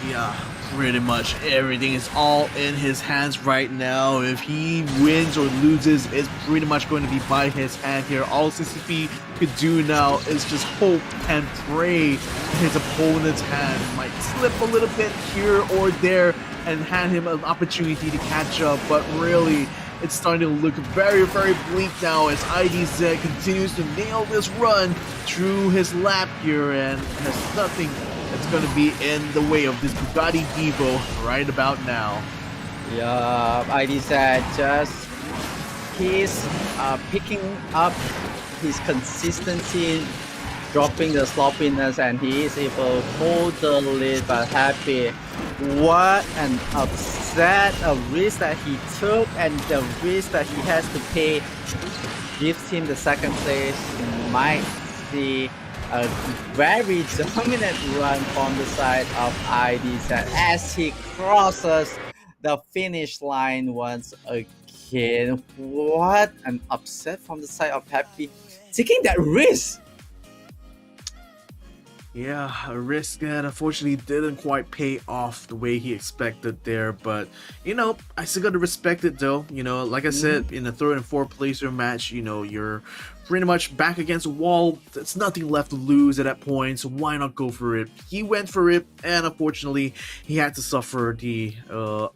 Yeah, pretty much everything is all in his hands right now. If he wins or loses, it's pretty much going to be by his hand here. All Sisyphy could do now is just hope and pray his opponent's hand might slip a little bit here or there and hand him an opportunity to catch up, but really, it's starting to look very, very bleak now as Idzet continues to nail this run through his lap here and has nothing that's going to be in the way of this Bugatti Divo right about now. Yeah, Idzet just he's picking up his consistency, dropping the sloppiness, and he is able to hold the lead. But Happy, what an upset, a risk that he took, and the risk that he has to pay gives him the second place. Might see a very dominant run from the side of Idzet as he crosses the finish line once again. What an upset from the side of Happy, taking that risk. Yeah, a risk that unfortunately didn't quite pay off the way he expected there, but I still gotta respect it though. Like I said, in the third and fourth placer match, you're pretty much back against a wall. There's nothing left to lose at that point, so why not go for it? He went for it, and unfortunately, he had to suffer the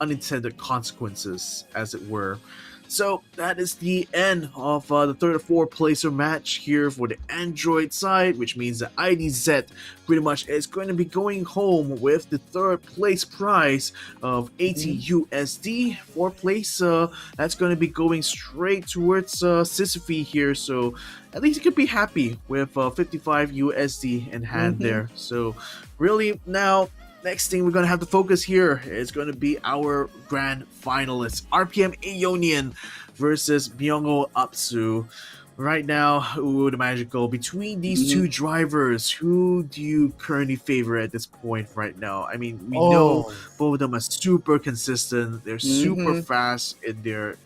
unintended consequences, as it were. So that is the end of the third or fourth placer match here for the Android side, which means that Idzet pretty much is going to be going home with the third place prize of 80 USD. Fourth place, that's going to be going straight towards Sisyphy here, so at least he could be happy with 55 USD in hand there. So really now, next thing we're going to have to focus here is going to be our grand finalists, RPM Aeonian versus Myungho Upzu. Right now, ooh, the magical. Between these two drivers, who do you currently favor at this point right now? I mean, we know both of them are super consistent. They're super fast in their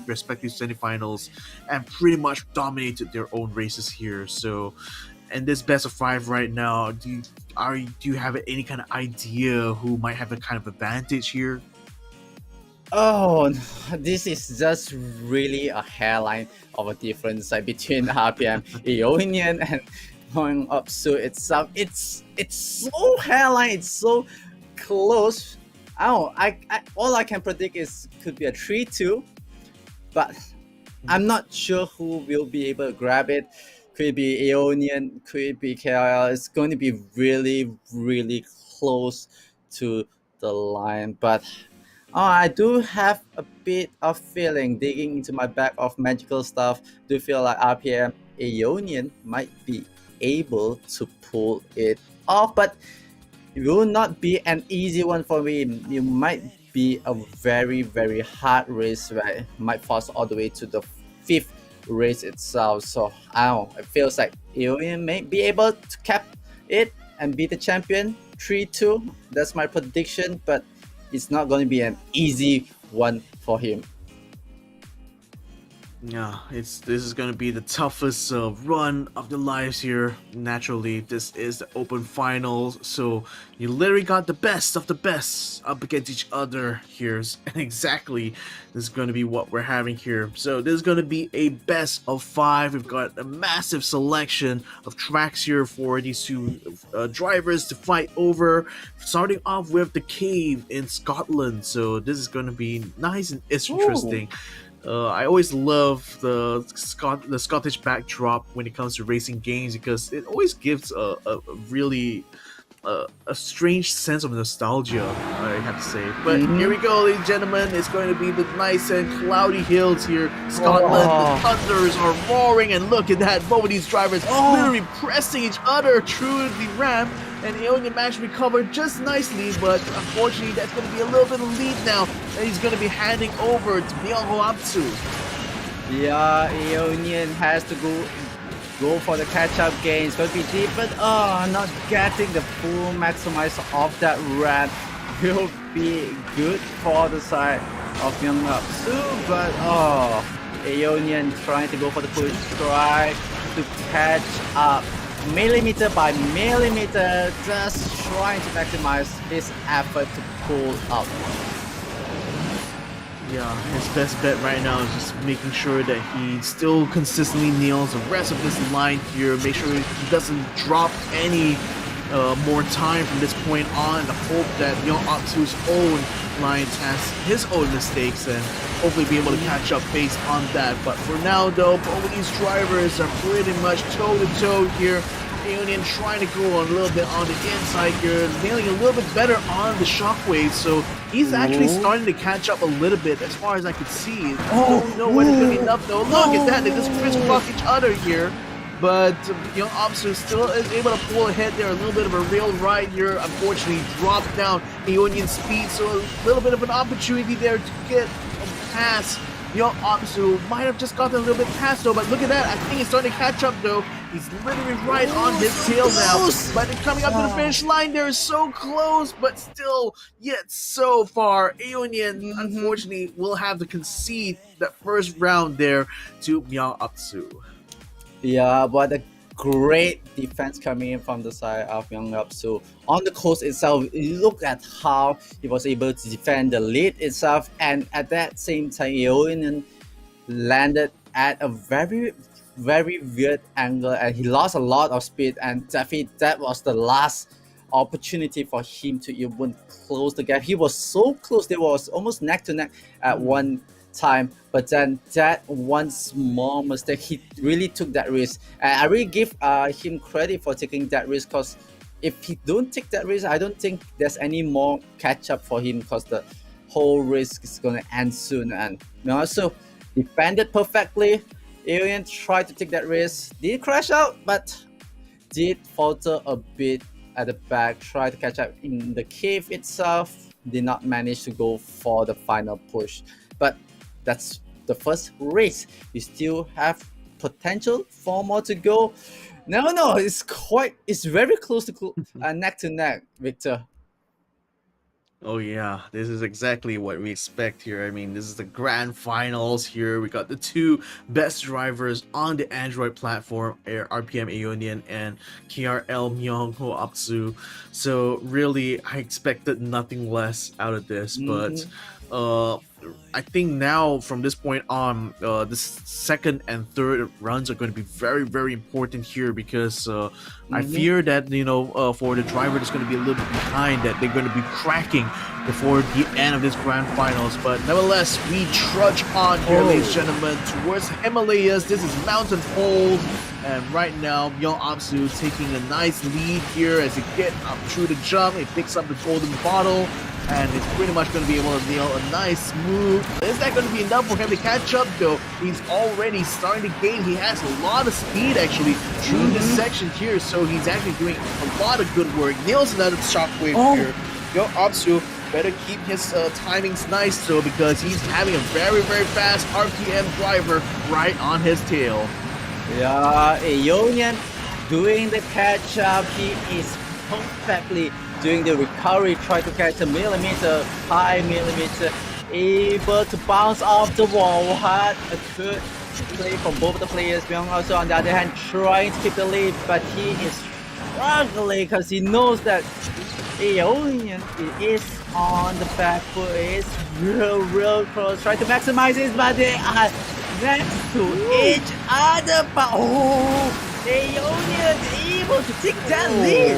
respective semifinals and pretty much dominated their own races here. So, and this best of 5 right now, do you have any kind of idea who might have a kind of advantage here? Oh, this is just really a hairline of a difference between RPM Aeonian and going up to itself. It's so hairline. It's so close. I all I can predict is could be a 3-2, but I'm not sure who will be able to grab it. Could it be Aeonian? Could it be KL? It's going to be really close to the line, but. I do have a bit of feeling digging into my bag of magical stuff. Do feel like RPM Aeonian might be able to pull it off, but it will not be an easy one for me. It might be a very hard race where it might force all the way to the 5th race itself. So I don't know. It feels like Aeonian may be able to cap it and be the champion 3-2. That's my prediction, but it's not going to be an easy one for him. Yeah, this is going to be the toughest run of their lives here. Naturally, this is the open finals, so you literally got the best of the best up against each other here. And exactly, this is going to be what we're having here. So this is going to be a best of 5. We've got a massive selection of tracks here for these two drivers to fight over. Starting off with the cave in Scotland, so this is going to be nice and interesting. I always love the Scottish backdrop when it comes to racing games because it always gives a really a strange sense of nostalgia, I have to say. But here we go, ladies and gentlemen. It's going to be the nice and cloudy hills here. Scotland, the thunders are roaring, and look at that. Both of these drivers literally pressing each other through the ramp. And Aeonian managed to recover just nicely, but unfortunately that's going to be a little bit of lead now that he's going to be handing over to Myungho Upzu. Yeah, Aeonian has to go for the catch-up gain. It's going to be deep, but not getting the full maximize of that ramp will be good for the side of Myungho Upzu, but Aeonian trying to go for the push, try to catch up. Millimeter by millimeter, just trying to maximize his effort to pull up. Yeah, his best bet right now is just making sure that he still consistently nails the rest of this line here. Make sure he doesn't drop any more time from this point on. The hope that Myungho Upzu's own line has his own mistakes and hopefully be able to catch up based on that. But for now though, both of these drivers are pretty much toe-to-toe here. Aeonian trying to go a little bit on the inside here, nailing a little bit better on the shockwave, so he's actually starting to catch up a little bit as far as I could see. Don't know when it's going to be enough though. Look at that, they just fist fuck each other here. But Myungho Upzu still is able to pull ahead there. A little bit of a rail ride here. Unfortunately, dropped down Aeonian speed, so a little bit of an opportunity there to get a pass. Myungho Upzu might have just gotten a little bit past though, but look at that. I think he's starting to catch up though. He's literally right on his tail now. But coming up to the finish line there is so close, but still yet so far. Aeonian, unfortunately, will have to concede that first round there to Myungho Upzu. Yeah, but a great defense coming in from the side of Myungho Upzu. On the coast itself, look at how he was able to defend the lead itself, and at that same time, Aeonian landed at a very weird angle, and he lost a lot of speed, and definitely that was the last opportunity for him to even close the gap. He was so close, they was almost neck to neck at one time, but then that one small mistake, he really took that risk, and I really give him credit for taking that risk, because if he don't take that risk, I don't think there's any more catch up for him, because the whole risk is gonna end soon. And also defended perfectly. Aeonian tried to take that risk, did crash out, but did falter a bit at the back, try to catch up in the cave itself, did not manage to go for the final push. But that's the first race. We still have potential, 4 more to go. No, it's very close to neck to neck, Victor. Oh yeah, this is exactly what we expect here. I mean, this is the grand finals here. We got the two best drivers on the Android platform, RPM Aeonian and KRL Myungho Upzu. So really, I expected nothing less out of this. But I think now from this point on, the second and third runs are going to be very, very important here because I fear that for the driver that's going to be a little bit behind, that they're going to be cracking before the end of this grand finals. But nevertheless, we trudge on here, ladies and gentlemen, towards Himalayas. This is Mountain Hold, and right now, Myung Upzu taking a nice lead here as he get up through the jump. He picks up the golden bottle, and he's pretty much going to be able to nail a nice move. Is that going to be enough for him to catch up, though? He's already starting to gain. He has a lot of speed, actually, through this section here, so he's actually doing a lot of good work. Nails another shockwave here. Myung Upzu better keep his timings nice, though, because he's having a very, very fast RPM driver right on his tail. Yeah, Aeonian doing the catch up. He is perfectly doing the recovery, try to catch a millimeter, high millimeter, able to bounce off the wall hard. A good play from both the players. Myung also on the other hand trying to keep the lead, but he is struggling because he knows that Aeonian is on the back foot. It's real close. Try to maximize it, but they are next to each other. But Aeonian able to take that lead.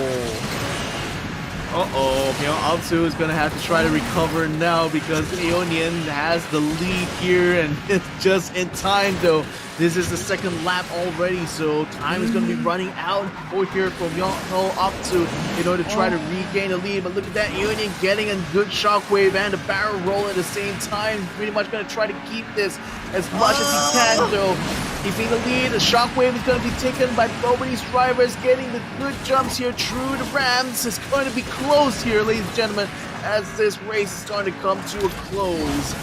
Myung Upzu is going to have to try to recover now because Aeonian has the lead here, and it's just in time, though. This is the second lap already, so time is going to be running out for Myung Upzu in order to try to regain the lead. But look at that, Aeonian getting a good shockwave and a barrel roll at the same time. Pretty much going to try to keep this as much as he can, though. Keeping the lead, the shockwave is going to be taken by both of these drivers, getting the good jumps here through the ramps. It's going to be close here, ladies and gentlemen, as this race is starting to come to a close.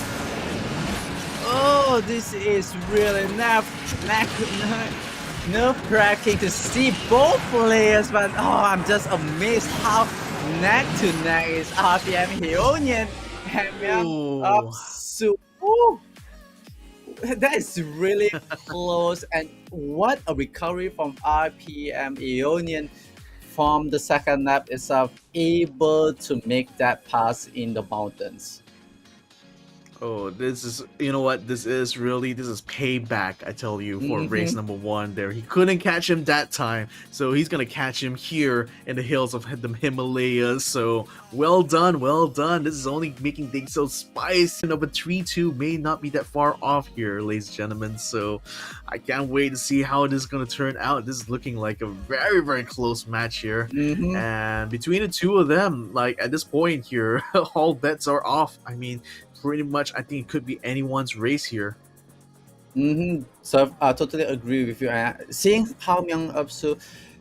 Oh, this is really nerve-wracking to see both players, but I'm just amazed how neck to neck is RPM Aeonian and Myung Upzu. That is really close, and what a recovery from RPM Aeonian from the second lap itself, able to make that pass in the mountains. Oh, this is, you know what, this is payback, I tell you, for race number 1 there. He couldn't catch him that time, so he's gonna catch him here in the hills of the Himalayas. So well done. This is only making things so spicy. But 3-2 may not be that far off here, ladies and gentlemen, so I can't wait to see how this is gonna turn out. This is looking like a very, very close match here, and between the two of them, like at this point here, all bets are off. I mean, pretty much, I think it could be anyone's race here. So I totally agree with you. Seeing how Myung Upzu,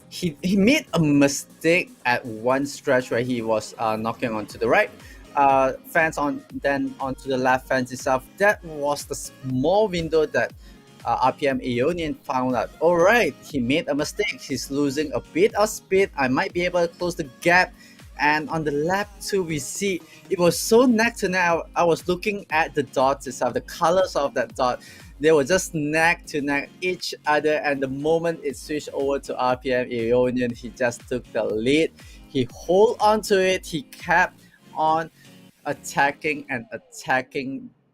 he made a mistake at one stretch where he was knocking onto the right fence, then onto the left fence itself. That was the small window that RPM Aeonian found out. Alright, he made a mistake. He's losing a bit of speed. I might be able to close the gap. And on the lap 2, we see it was so neck to neck. I was looking at the dots itself, the colors of that dot. They were just neck to neck each other, and the moment it switched over to RPM Aeonian, he just took the lead. He hold on to it. He kept on attacking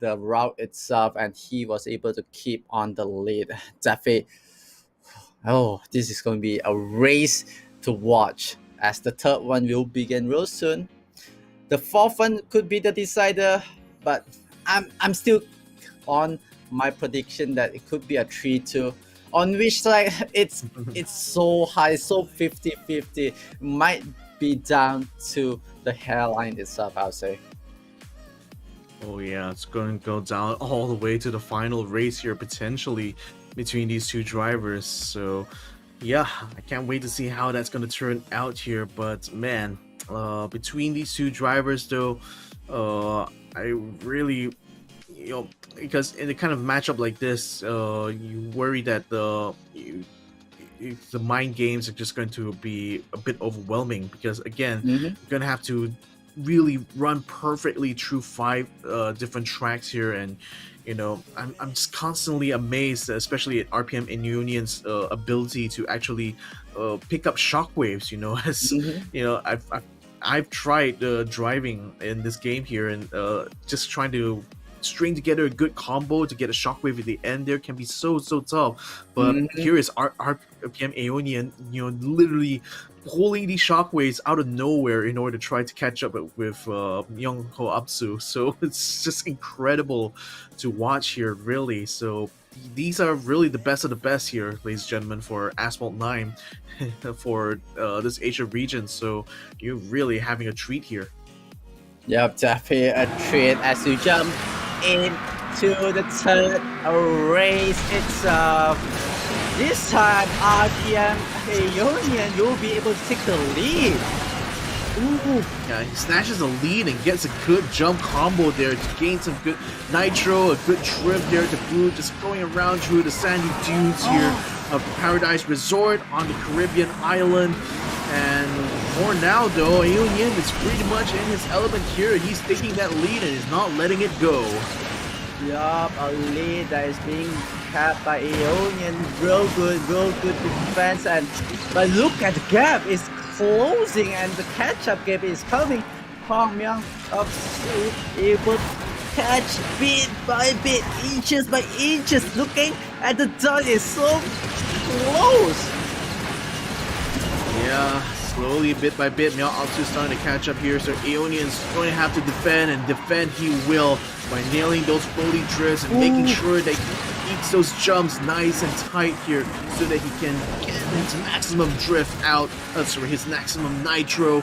the route itself, and he was able to keep on the lead. Definitely, this is going to be a race to watch, as the third one will begin real soon. The fourth one could be the decider, but I'm still on my prediction that it could be a 3-2. On which side, it's so high, so 50-50. Might be down to the hairline itself, I'll say. Oh yeah, it's going to go down all the way to the final race here, potentially, between these two drivers. So Yeah, I can't wait to see how that's going to turn out here. But man, between these two drivers, though, I really, because in a kind of matchup like this, you worry that the mind games are just going to be a bit overwhelming because again, Mm-hmm. you're gonna have to really run perfectly through five different tracks here, and I'm just constantly amazed, especially at RPM Aeonian's ability to actually pick up shockwaves. As Mm-hmm. I've tried driving in this game here, and just trying to string together a good combo to get a shockwave at the end there can be so tough. But Mm-hmm. here is RPM Aeonian, literally pulling these shockwaves out of nowhere in order to try to catch up with Young Ho Upzu. So it's just incredible to watch here, really. So these are really the best of the best here, ladies and gentlemen, for Asphalt 9 for this Asia region. So you're really having a treat here. Yep, definitely a treat as you jump into the third race itself. This time, RPM Aeonian, you'll be able to take the lead. Ooh, yeah, he snatches the lead and gets a good jump combo there to gain some good nitro, a good drift there to boot, just going around through the sandy dunes here of Paradise Resort on the Caribbean island. And for now, though, Aeonian is pretty much in his element here. He's taking that lead and is not letting it go. Yup, a lead that is being kept by Aeonian. Real good defense. But look at the gap, it's closing and the catch-up gap is coming. Hong Myung Upzu able to catch bit by bit, inches by inches. Looking at the dot, is so close. Yeah, slowly, bit by bit, Meow Upzu starting to catch up here, so Aeonian's going to have to defend, and defend he will by nailing those floaty drifts and making sure that he keeps those jumps nice and tight here so that he can get his maximum drift out, his maximum nitro,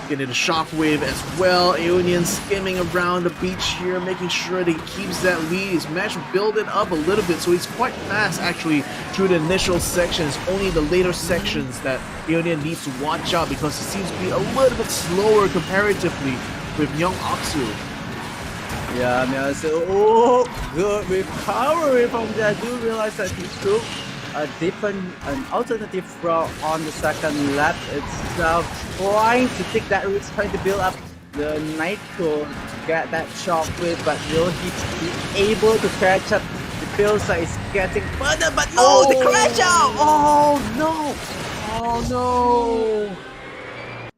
getting a shockwave as well. Aeonian skimming around the beach here, making sure that he keeps that lead. He's managed to build it up a little bit, so he's quite fast actually through the initial sections. Only the later sections that Aeonian needs to watch out because he seems to be a little bit slower comparatively with Young Upzu. Yeah, man. So, good recovery from that. I do realize that he took an alternative route on the second lap itself, trying to take that risk, trying to build up the nitro to get that shockwave, but will he be able to catch up? It feels like it's getting further, but no, the crash out! Oh no! Oh no!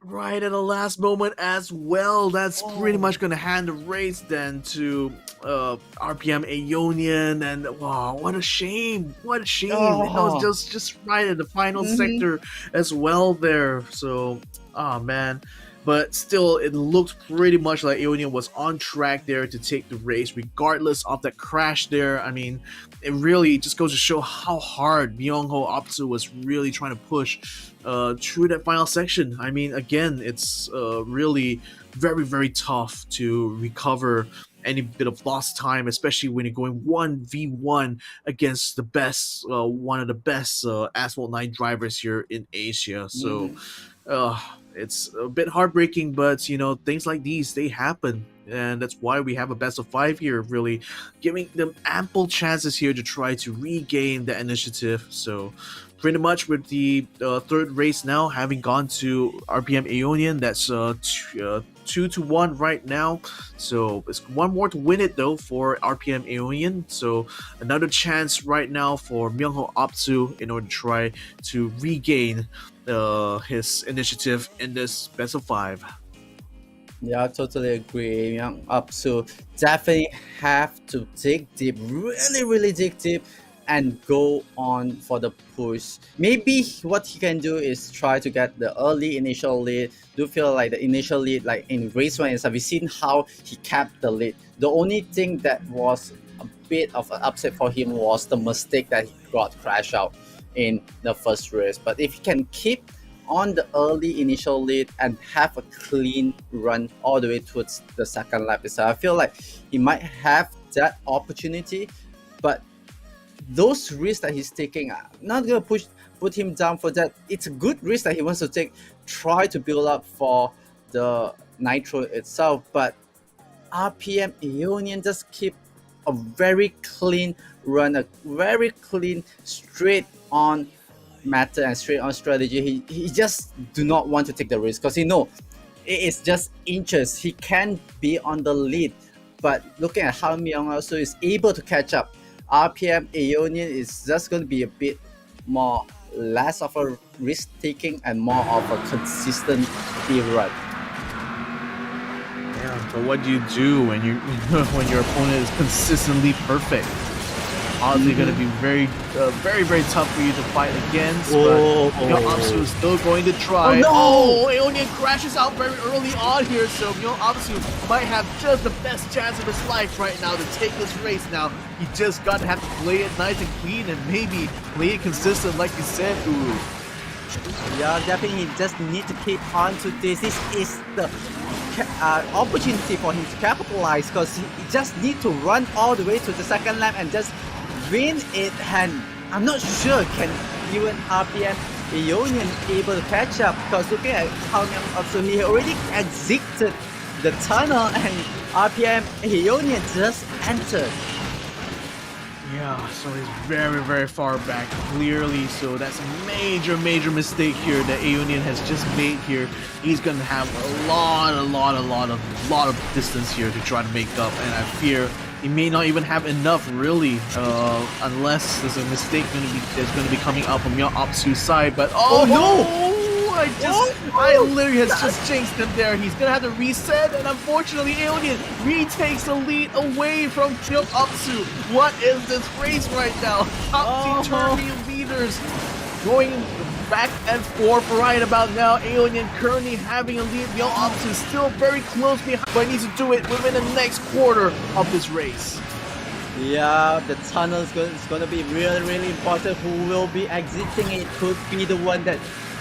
Right at the last moment as well. That's pretty much going to hand the race then to RPM Aeonian, and wow, what a shame! What a shame! It was just right at the final sector as well there. So, oh man. But still, it looked pretty much like Aeonian was on track there to take the race, regardless of that crash there. I mean, it really just goes to show how hard Myung-ho Upzu was really trying to push through that final section. I mean, again, it's really very tough to recover any bit of lost time, especially when you're going 1v1 against the best, one of the best Asphalt 9 drivers here in Asia. So, it's a bit heartbreaking, but things like these, they happen, and that's why we have a best of 5 here, really giving them ample chances here to try to regain the initiative. So pretty much with the third race now having gone to RPM Aeonian, that's 2-1 right now. So it's one more to win it though for RPM Aeonian. So another chance right now for Myung-ho Upzu in order to try to regain his initiative in this best of 5. Yeah, I totally agree. Young Upzu definitely have to dig deep, really dig deep, and go on for the push. Maybe what he can do is try to get the early initial lead. Do feel like the initial lead, like in race 1 itself, we've seen how he kept the lead. The only thing that was a bit of an upset for him was the mistake that he got crash out in the first race. But if he can keep on the early initial lead and have a clean run all the way towards the second lap itself, I feel like he might have that opportunity. But those risks that he's taking, I'm not gonna push put him down for that. It's a good risk that he wants to take, try to build up for the Nitro itself, but RPM Aeonian just keep a very clean run, a very clean straight on matter and straight on strategy. He just do not want to take the risk because he know it is just inches. He can be on the lead, but looking at how Myung also is able to catch up, RPM Aeonian is just going to be a bit more less of a risk taking and more of a consistent run. Yeah, but what do you do when you when your opponent is consistently perfect? Obviously, going to be very tough for you to fight against. But Upzu is still going to try. Oh, no! Aeonian crashes out very early on here, so Upzu might have just the best chance of his life right now to take this race. Now he just got to have to play it nice and clean and maybe play it consistent, like you said. Ooh. Yeah, definitely. He just need to keep on to this. This is the opportunity for him to capitalize because he just need to run all the way to the second lap and just win it. And I'm not sure can even RPM Aeonian able to catch up because looking at how Upzu, he already exited the tunnel and RPM Aeonian just entered. Yeah, so he's very far back, clearly. So that's a major mistake here that Aeonian has just made here. He's gonna have a lot of distance here to try to make up, and I fear he may not even have enough really, unless there's a mistake that's gonna be coming out from Upzu's side. But I literally has just jinxed him there. He's gonna have to reset, and unfortunately, Aeonian retakes the lead away from Upzu. What is this race right now? Topsy-turvy leaders going back and forth right about now. Aeonian currently having a lead. Upzu is still very close behind, but needs to do it within the next quarter of this race. Yeah, the tunnel is going to be really important. Who will be exiting it could be the one that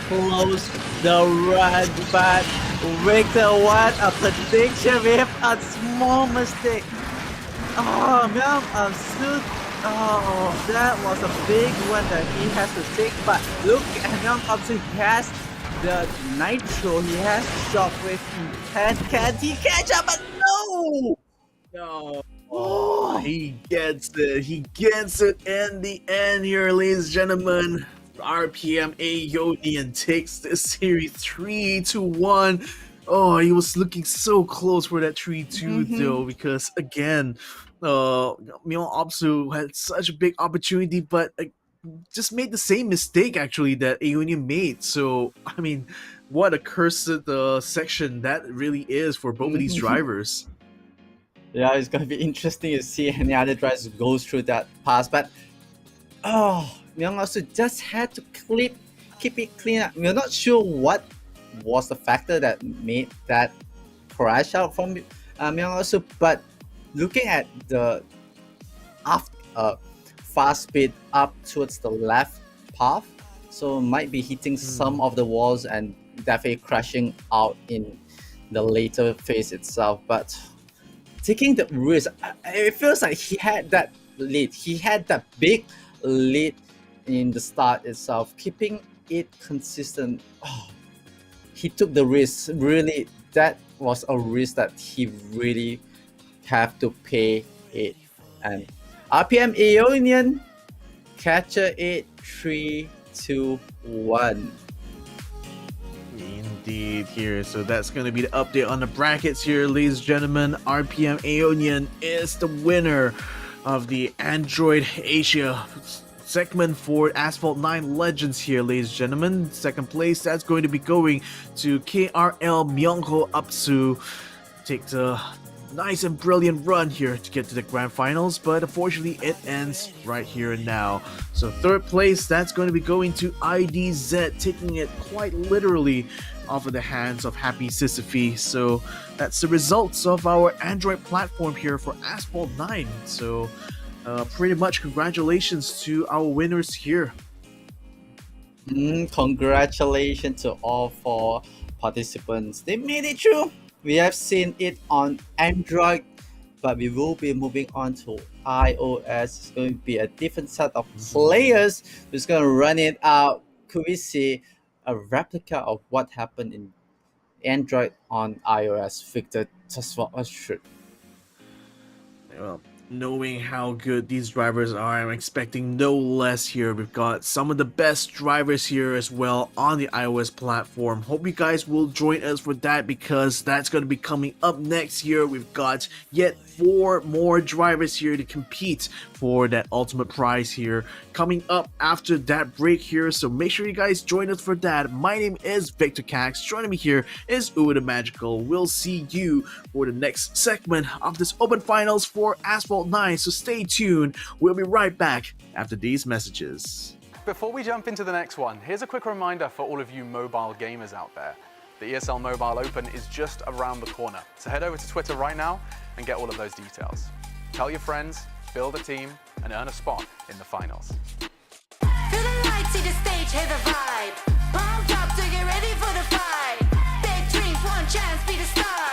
close the run, but Victor, what a prediction with a small mistake. Oh man, that was a big one that he has to take, but look at Myung Upzu, he has the Nitro, he has Shockwave, can he catch up? But no! Oh, he gets it. He gets it in the end here, ladies and gentlemen. RPM Aeonian takes this series 3-1. Oh, he was looking so close for that 3-2 though, because again, Myung Upzu had such a big opportunity, but just made the same mistake actually that Aeonian made. So I mean, what a cursed section that really is for both of these drivers. Yeah, it's gonna be interesting to see any other drivers go through that pass, but Myung also just had to keep it clean. We're not sure what was the factor that made that crash out from Myung also, but looking at the fast speed up towards the left path, so might be hitting some of the walls and definitely crashing out in the later phase itself. But taking the risk, it feels like he had that lead. He had that big lead in the start itself, keeping it consistent. He took the risk. Really, that was a risk that he really have to pay it. And RPM Aeonian capture it 3-2-1. Indeed here. So that's going to be the update on the brackets here, ladies and gentlemen. RPM Aeonian is the winner of the Android Asia segment for ASPHALT 9 Legends here, ladies and gentlemen. Second place, that's going to be going to KRL Myungho Upzu. Takes a nice and brilliant run here to get to the grand finals, but unfortunately it ends right here and now. So third place, that's going to be going to Idzet, taking it quite literally off of the hands of Happy Sisyphy. So that's the results of our Android platform here for ASPHALT 9. So pretty much congratulations to our winners here. Congratulations to all 4 participants. They made it through. We have seen it on Android, but we will be moving on to iOS. It's going to be a different set of players who's going to run it out could we see a replica of what happened in Android on iOS? Victor, just for us should. Well, knowing how good these drivers are, I'm expecting no less here. We've got some of the best drivers here as well on the iOS platform. Hope you guys will join us for that, because that's going to be coming up next year. We've got yet 4 more drivers here to compete for that ultimate prize here coming up after that break here, so make sure you guys join us for that. My name is Victor Cax. Joining me here is Uwe the Magical. We'll see you for the next segment of this open finals for Asphalt 9, so stay tuned. We'll be right back after these messages. Before we jump into the next one, here's a quick reminder for all of you mobile gamers out there. The ESL Mobile Open is just around the corner, so head over to Twitter right now and get all of those details. Tell your friends, build a team, and earn a spot in the finals. Feel the light, see the stage, hear the vibe. Pumped up to get ready for the fight. Big dreams, one chance, be the star.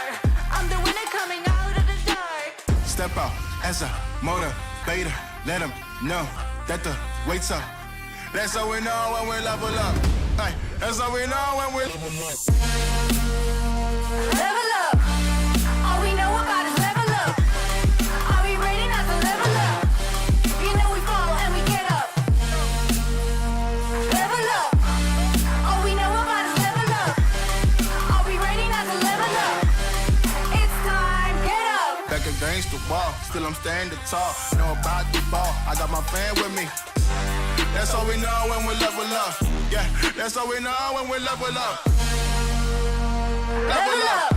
I'm the winner coming out of the dark. Step out as a motivator. Let them know that the wait's up. That's how we know when we level up. Hey, that's how we know when we level up. Level up. All we know about is level up. Are we ready not to level up? You know we fall and we get up. Level up. All we know about is level up. Are we ready not to level up? It's time, get up. Back against the wall, still I'm standing tall. Know about the ball, I got my fan with me. That's how we know when we level up. Yeah, that's how we know when we level up. Level up.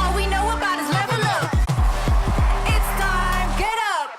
All we know about is level up. It's time, get up.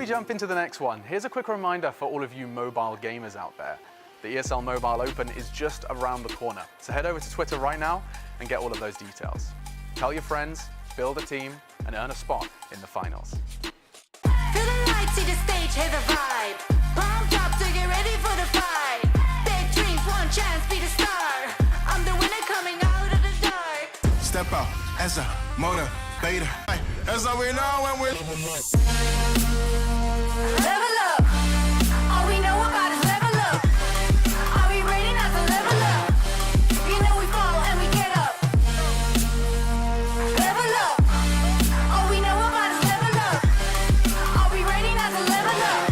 jump into the next one, here's a quick reminder for all of you mobile gamers out there. The ESL Mobile Open is just around the corner, so head over to Twitter right now and get all of those details. Tell your friends, build a team, and earn a spot in the finals. Feel the lights, see the stage, hear the vibe. Pumped up to get ready for the fight. Big dreams, one chance, be the star. I'm the winner coming out of the dark. Step out as a motivator. Ay, that's how we know when we're Level up. All we know about is level up. Are we ready not to level up? You know we fall and we get up. Level up. All we know about is level up. Are we ready not to level up?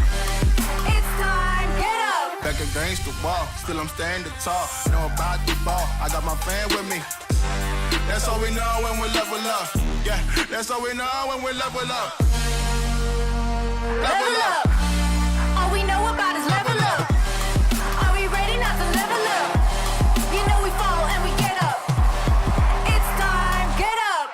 It's time, get up. back against the wall. Still I'm standing tall. Know about the ball. I got my fan with me. That's all we know when we level up. Yeah, that's all we know when we level up. Level up. All we know about is level up. Are we ready not to level up? You know we fall and we get up. It's time, get up.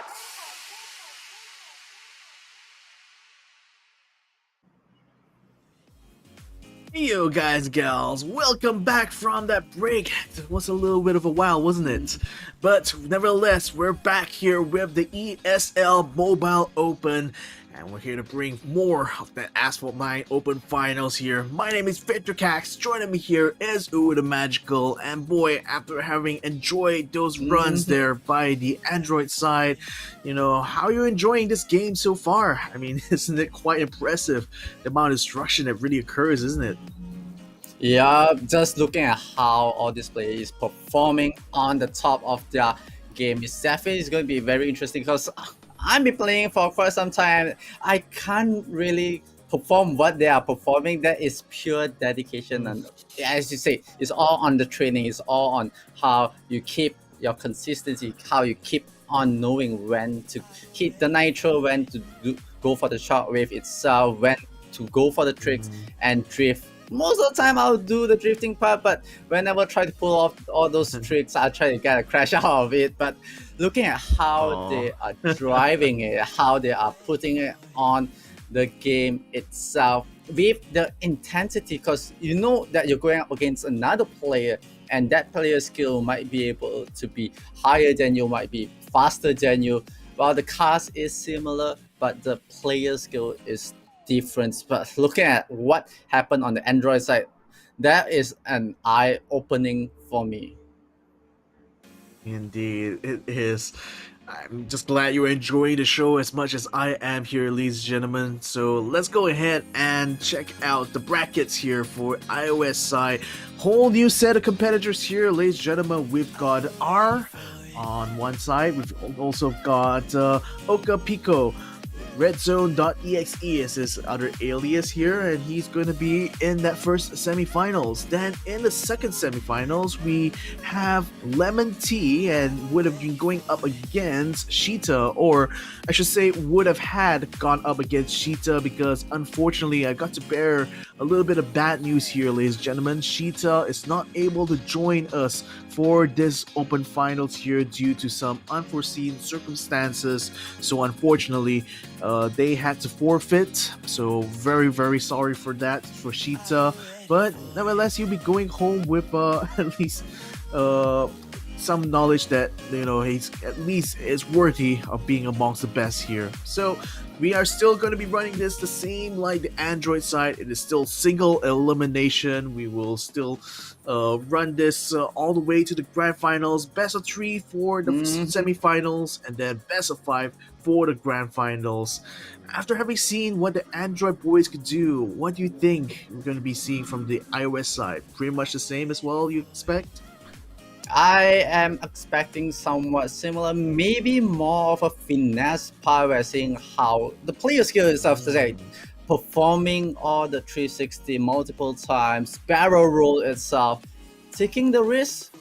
Hey yo guys, gals, welcome back from that break. It was a little bit of a while, wasn't it? But nevertheless, we're back here with the ESL Mobile Open, and we're here to bring more of the ASPHALT 9 Open Finals here. My name is Victor Cax, joining me here is Uwe the Magical, and boy, after having enjoyed those runs there by the Android side, you know, how are you enjoying this game so far? I mean, isn't it quite impressive, the amount of destruction that really occurs, isn't it? Yeah, just looking at how all this players is performing on the top of their game is definitely going to be very interesting because I've been playing for quite some time. I can't really perform what they are performing. That is pure dedication, and as you say, it's all on the training. It's all on how you keep your consistency, how you keep on knowing when to hit the nitro, when to go for the shockwave itself, when to go for the tricks and drift. Most of the time I'll do the drifting part, but whenever I try to pull off all those tricks, I try to get a crash out of it. But looking at how they are driving it, how they are putting it on the game itself with the intensity, because you know that you're going up against another player and that player's skill might be able to be higher than you, might be faster than you. While the cast is similar, but the player skill is difference. But looking at what happened on the Android side, that is an eye-opening for me. Indeed, it is. I'm just glad you're enjoying the show as much as I am here, ladies and gentlemen. So let's go ahead and check out the brackets here for iOS side. Whole new set of competitors here, ladies and gentlemen. We've got R on one side. We've also got Oka Pico. RedZone.exe is his other alias here, and he's going to be in that first semifinals. Then in the second semifinals, we have Lemon Tea, and would have been going up against Sheeta, or I should say would have had gone up against Sheeta, because unfortunately I got to bear a little bit of bad news here, ladies and gentlemen. Sheeta is not able to join us for this open finals here due to some unforeseen circumstances, so unfortunately they had to forfeit. So very sorry for that for Sheeta, but nevertheless he'll be going home with at least some knowledge that, you know, he's at least is worthy of being amongst the best here. So we are still going to be running this the same like the Android side. It is still single elimination. We will still run this all the way to the grand finals, best of 3 for the semifinals, and then best of 5 for the grand finals. After having seen what the Android boys could do, what do you think we're going to be seeing from the iOS side? Pretty much the same as well, you expect? I am expecting somewhat similar, maybe more of a finesse part. We're seeing how the player skill itself today, performing all the 360 multiple times, barrel roll itself, taking the risk.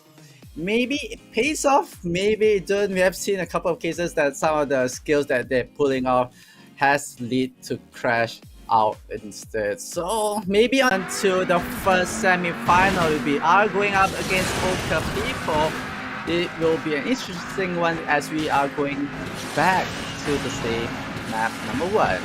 Maybe it pays off, maybe it doesn't. We have seen a couple of cases that some of the skills that they're pulling off has lead to crash out instead. So maybe until the first semi-final, we are going up against Oka people. It will be an interesting one as we are going back to the same map number 1.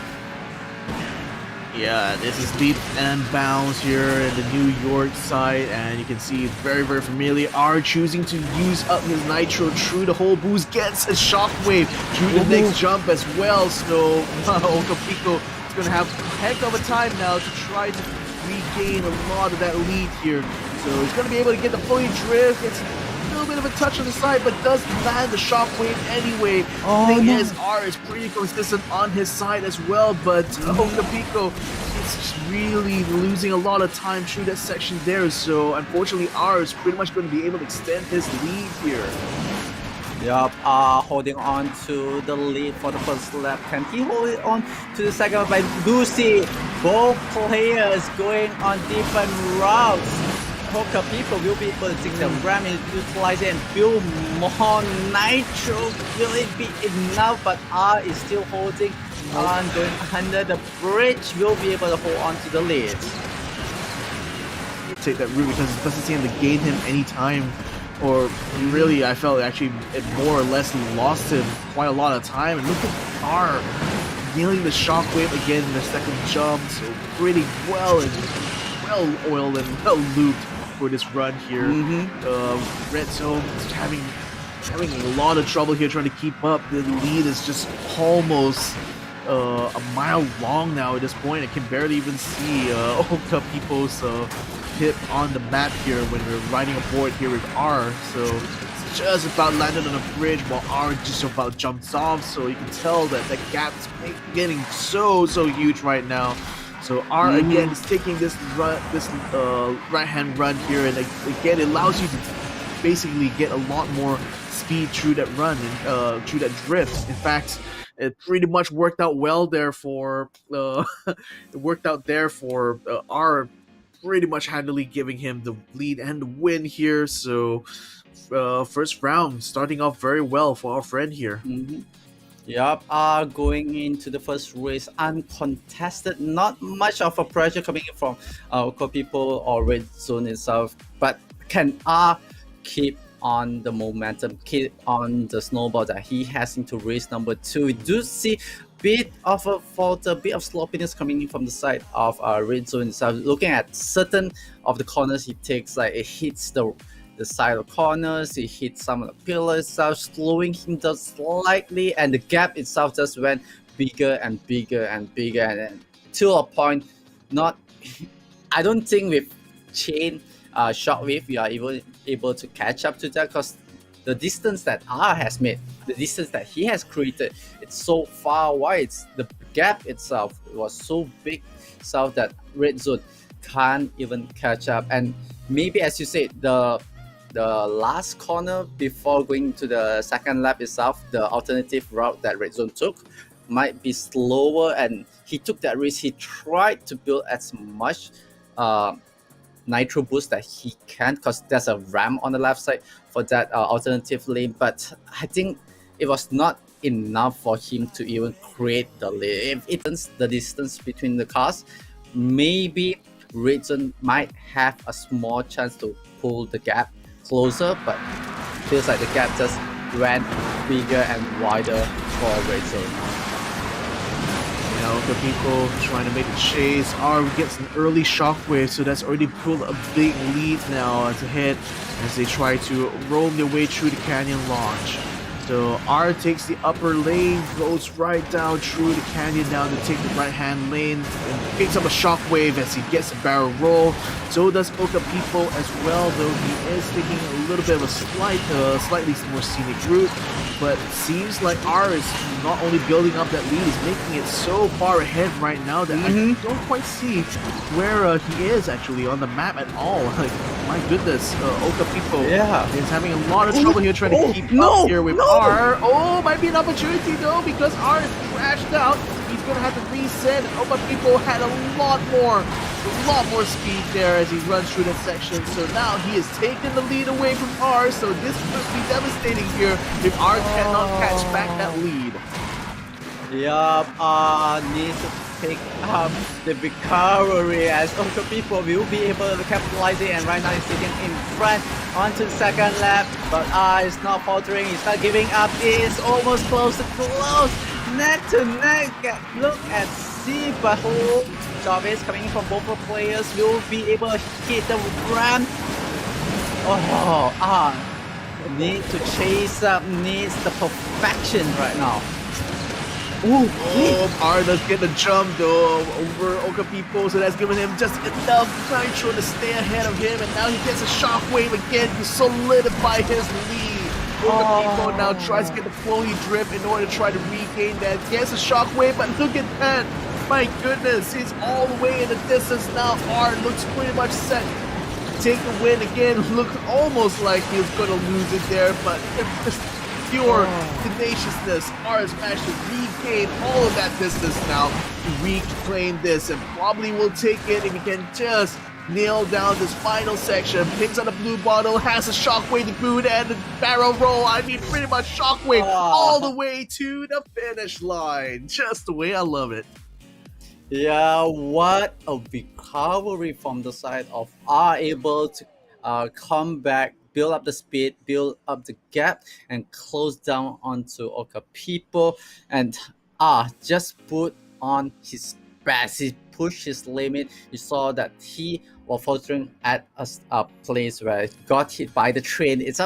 Yeah, this is leap and bounce here in the New York side, and you can see very, very familiar. R choosing to use up his nitro through the whole boost, gets a shockwave through the next jump as well. So Okapico is going to have a heck of a time now to try to regain a lot of that lead here. So he's going to be able to get the fully drift. It's a little bit of a touch on the side, but does land the shockwave anyway. Thing is, R is pretty consistent on his side as well, but Okapico is just really losing a lot of time through that section there. So unfortunately, R is pretty much going to be able to extend his lead here. Yup, holding on to the lead for the first lap. Can he hold it on to the second lap? But Lucy, both players going on different routes. People will be able to take the ram and utilize it and build more nitro. Will it be enough? But R is still holding on, going under the bridge. Will be able to hold on to the lead. Take that route because it doesn't seem to gain him any time, or really, I felt actually it more or less lost him quite a lot of time. And look at R nailing the shockwave again in the second jump, so pretty well and well oiled and well looped for this run here. RedZone is having a lot of trouble here trying to keep up. The lead is just almost a mile long now at this point. I can barely even see Okapico's hit on the map here when we're riding aboard here with R. So it's just about landed on a bridge while R just about jumps off. So you can tell that the gap is getting so huge right now. So R again is taking this run, this right-hand run here, and again it allows you to basically get a lot more speed through that run and through that drift. In fact, it pretty much worked out well there for R, pretty much handily giving him the lead and the win here. So first round starting off very well for our friend here. Yup, going into the first race uncontested. Not much of a pressure coming in from People or RedZone itself, but can R keep on the momentum, keep on the snowball that he has into race number 2? We do see bit of a fault, a bit of sloppiness coming in from the side of RedZone itself. Looking at certain of the corners he takes, like it hits the side of corners, it hits some of the pillars itself, slowing him down slightly, and the gap itself just went bigger and bigger and bigger, and to a point, I don't think with chain shockwave we are even able to catch up to that, because the distance that R has made, the distance that he has created, it's so far wide. The gap itself was so big itself that RedZone can't even catch up. And maybe, as you said, the last corner before going to the second lap itself, the alternative route that RedZone took might be slower, and he took that risk. He tried to build as much nitro boost that he can, because there's a ramp on the left side for that alternative lane, but I think it was not enough for him to even create the lane. If it's the distance between the cars, maybe RedZone might have a small chance to pull the gap closer, but feels like the gap just went bigger and wider for RedZone. Now the people trying to make a chase. R gets an early shockwave, so that's already pulled a big lead now ahead as they try to roam their way through the canyon launch. So R takes the upper lane, goes right down through the canyon down to take the right-hand lane, and picks up a shockwave as he gets a barrel roll. So does Okapico as well, though he is taking a little bit of a slightly more scenic route. But it seems like R is not only building up that lead, he's making it so far ahead right now that I don't quite see where he is actually on the map at all. Like, my goodness, Okapico is having a lot of trouble here trying to keep up here with R. Oh, might be an opportunity though, because R is crashed out. He's gonna have to reset. Okapico had a lot more speed there as he runs through that section. So now he has taken the lead away from R. So this could be devastating here if R cannot catch back that lead. Yup, needs to pick up the recovery as Okapico will be able to capitalize it, and right now he's sitting in front onto the second lap, but is not faltering, he's not giving up, it's almost close, neck to neck. Look at C, but job is coming from both the players. Will be able to hit the ramp. Need to chase up, needs the perfection right now. Ooh, Arda's get the jump though over Okapipo, so that's giving him just enough nitro to stay ahead of him, and now he gets a shockwave again to solidify his lead. Okapipo now tries to get the floaty drip in order to try to regain that. Gets a shockwave, but look at that! My goodness, he's all the way in the distance now. Ard looks pretty much set to take the win again. Looked almost like he was going to lose it there, but just pure tenaciousness. Ars managed to regain all of that distance now to reclaim this, and probably will take it if he can just nail down this final section. Picks on the blue bottle, has a shockwave to boot, and the barrel roll. I mean, pretty much shockwave all the way to the finish line. Just the way I love it. Yeah, what a recovery from the side of are able to come back, build up the speed, build up the gap, and close down onto Okapipo, and just put on his best. He pushed his limit. You saw that he was faltering at a place where he got hit by the train. It's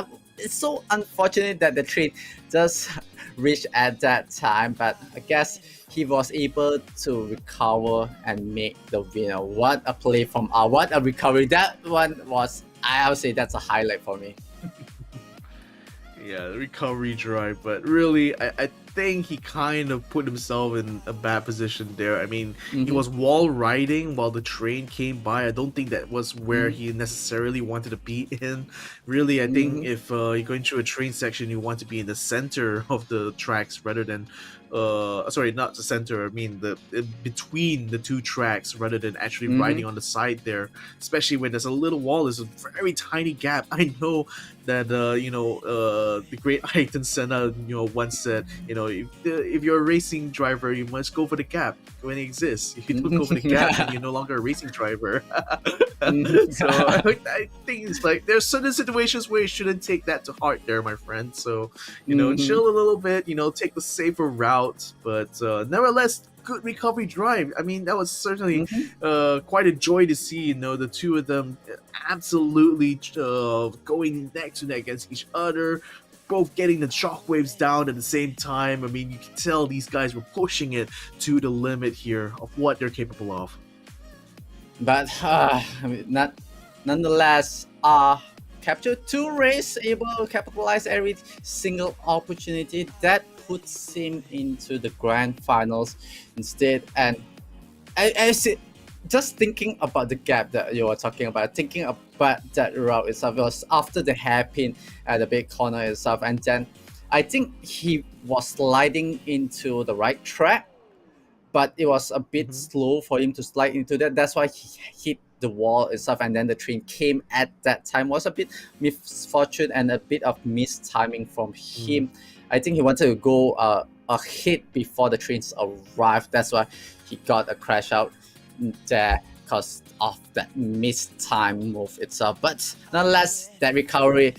so unfortunate that the train just reached at that time, but I guess he was able to recover and make the winner. What a play from what a recovery. That one was, I would say that's a highlight for me. Yeah, the recovery drive, but really, I think he kind of put himself in a bad position there. I mean, he was wall riding while the train came by. I don't think that was where he necessarily wanted to be in. Really, I think if you're going through a train section, you want to be in the center of the tracks rather than sorry, not the center, I mean the between the two tracks rather than actually riding on the side there, especially when there's a little wall. There's a very tiny gap. I know that the great Ayton Senna once said, if you're a racing driver, you must go for the gap when it exists. If you don't go for the gap, then you're no longer a racing driver. So I think it's like there's certain situations where you shouldn't take that to heart there, my friend. So chill a little bit, take the safer route, but nevertheless, good recovery drive. I mean, that was certainly quite a joy to see. The two of them absolutely going neck to neck against each other, both getting the shockwaves down at the same time. I mean, you can tell these guys were pushing it to the limit here of what they're capable of. But nonetheless, Capture 2 race able to capitalize every single opportunity that puts him into the grand finals instead. And I see, just thinking about the gap that you were talking about, thinking about that route itself, it was after the hairpin at the big corner itself, and then I think he was sliding into the right track, but it was a bit slow for him to slide into that. That's why he hit the wall itself, and then the train came at that time. Was a bit misfortune and a bit of mistiming from him. I think he wanted to go a hit before the trains arrived. That's why he got a crash out there because of that mistime move itself. But nonetheless, that recovery,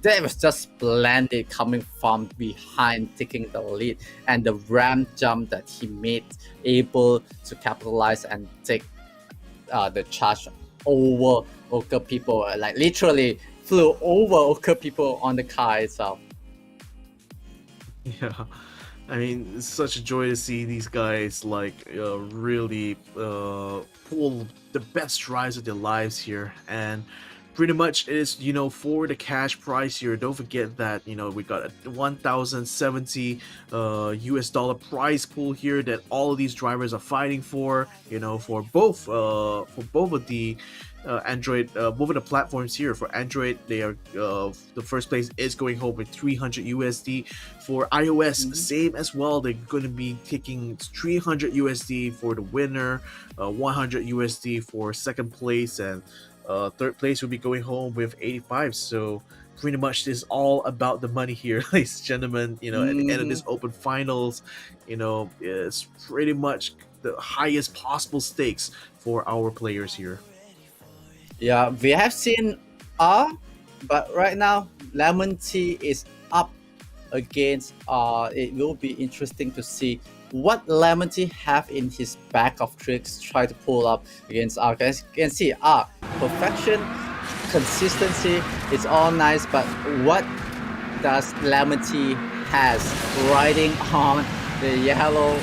that was just splendid coming from behind, taking the lead, and the ramp jump that he made, able to capitalize and take the charge over Okapipo, like literally flew over Okapipo on the car itself. Yeah, I mean, it's such a joy to see these guys really pull the best drives of their lives here, and pretty much it is for the cash prize here. Don't forget that we got a 1,070 US dollar prize pool here that all of these drivers are fighting for. For both of the Android, both of the platforms here. For Android, they are the first place is going home with 300 USD. For iOS, same as well. They're going to be taking 300 USD for the winner, 100 USD for second place, and third place will be going home with 85. So pretty much this is all about the money here, ladies and gentlemen. At the end of this open finals, it's pretty much the highest possible stakes for our players here. Yeah, we have seen but right now Lemon Tea is up against it will be interesting to see what Lemon Tea have in his bag of tricks try to pull up against R. As you can see, perfection, consistency, it's all nice, but what does Lemon Tea has riding on the yellow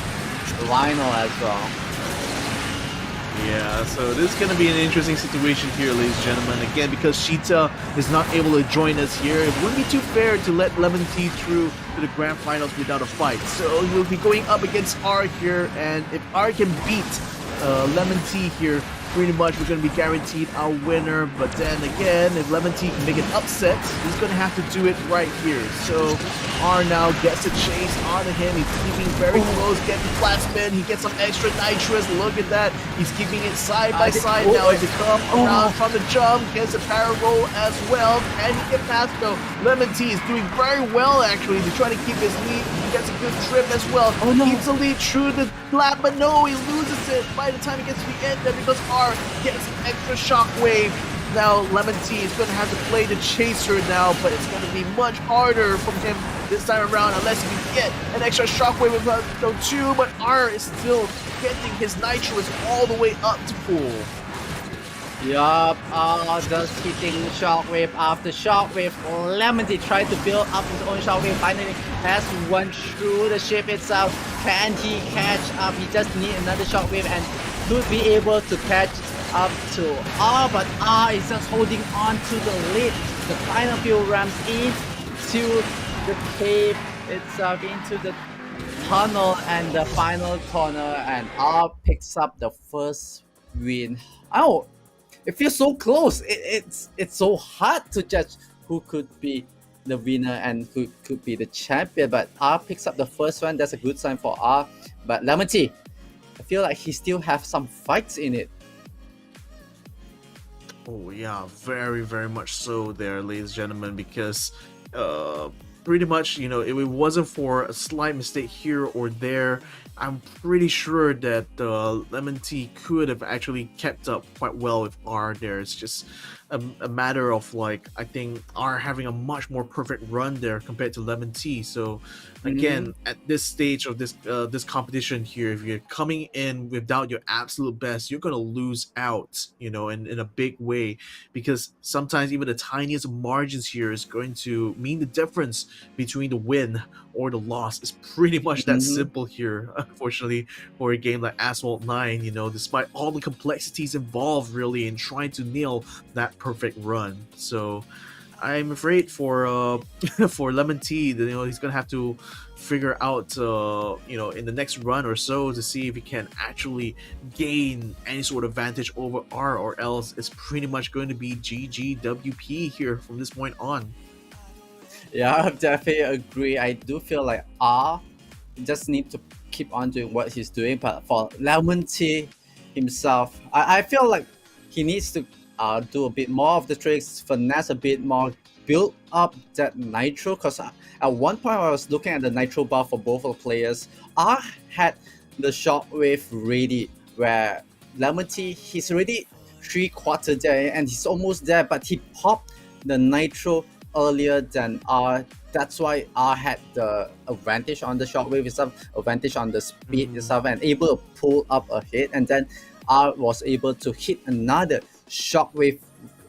vinyl as well? Yeah, so this is going to be an interesting situation here, ladies and gentlemen. Again, because Sheeta is not able to join us here, it wouldn't be too fair to let Lemon Tea through to the grand finals without a fight. So he'll be going up against R here, and if R can beat Lemon Tea here, pretty much we're going to be guaranteed our winner. But then again, if Lemon Tea can make an upset, he's going to have to do it right here. So R now gets a chase onto him. He's keeping very close, getting flat spin. He gets some extra nitrous. Look at that. He's keeping it side by side now as he come around from the jump. Gets a power roll as well. And he get past though. Lemon Tea is doing very well actually to try to keep his lead. He gets a good trip as well. Keeps the lead through the lap, but no, he loses it by the time he gets to the end there because R gets an extra shockwave. Now Lemon Tea is going to have to play the chaser now, but it's going to be much harder from him this time around unless he can get an extra shockwave with though too, but R is still getting his nitrous all the way up to pool. Yup, just hitting shockwave after shockwave. Lemon Tea tried to build up his own shockwave, finally has one through the ship itself. Can he catch up? He just need another shockwave and could be able to catch up to R, but R is just holding on to the lead. The final few ramps into the cave itself, into the tunnel and the final corner, and R picks up the first win. Oh, it feels so close. It's so hard to judge who could be the winner and who could be the champion, but R picks up the first one. That's a good sign for R. But Lemon Tea, I feel like he still have some fights in it. Oh yeah, very much so there, ladies and gentlemen, because pretty much, you know, if it wasn't for a slight mistake here or there, I'm pretty sure that Lemon Tea could have actually kept up quite well with R there. It's just a matter of, like, I think R having a much more perfect run there compared to Lemon Tea. So again, at this stage of this competition here, if you're coming in without your absolute best, you're gonna lose out, you know, in a big way, because sometimes even the tiniest margins here is going to mean the difference between the win or the loss. It's pretty much that simple here, unfortunately, for a game like Asphalt 9, you know, despite all the complexities involved really in trying to nail that perfect run. So I'm afraid for for Lemon Tea that, you know, he's gonna have to figure out you know, in the next run or so to see if he can actually gain any sort of advantage over R, or else it's pretty much going to be GGWP here from this point on. Yeah, I definitely agree. I do feel like R just need to keep on doing what he's doing, but for Lemon Tea himself, I feel like he needs to do a bit more of the tricks, finesse a bit more, build up that nitro, because at one point I was looking at the nitro bar for both of the players. R had the shockwave ready, where Lemon Tea, he's already 3/4 there and he's almost there, but he popped the nitro earlier than R. That's why R had the advantage on the shockwave itself, advantage on the speed itself, and able to pull up ahead, and then R was able to hit another shockwave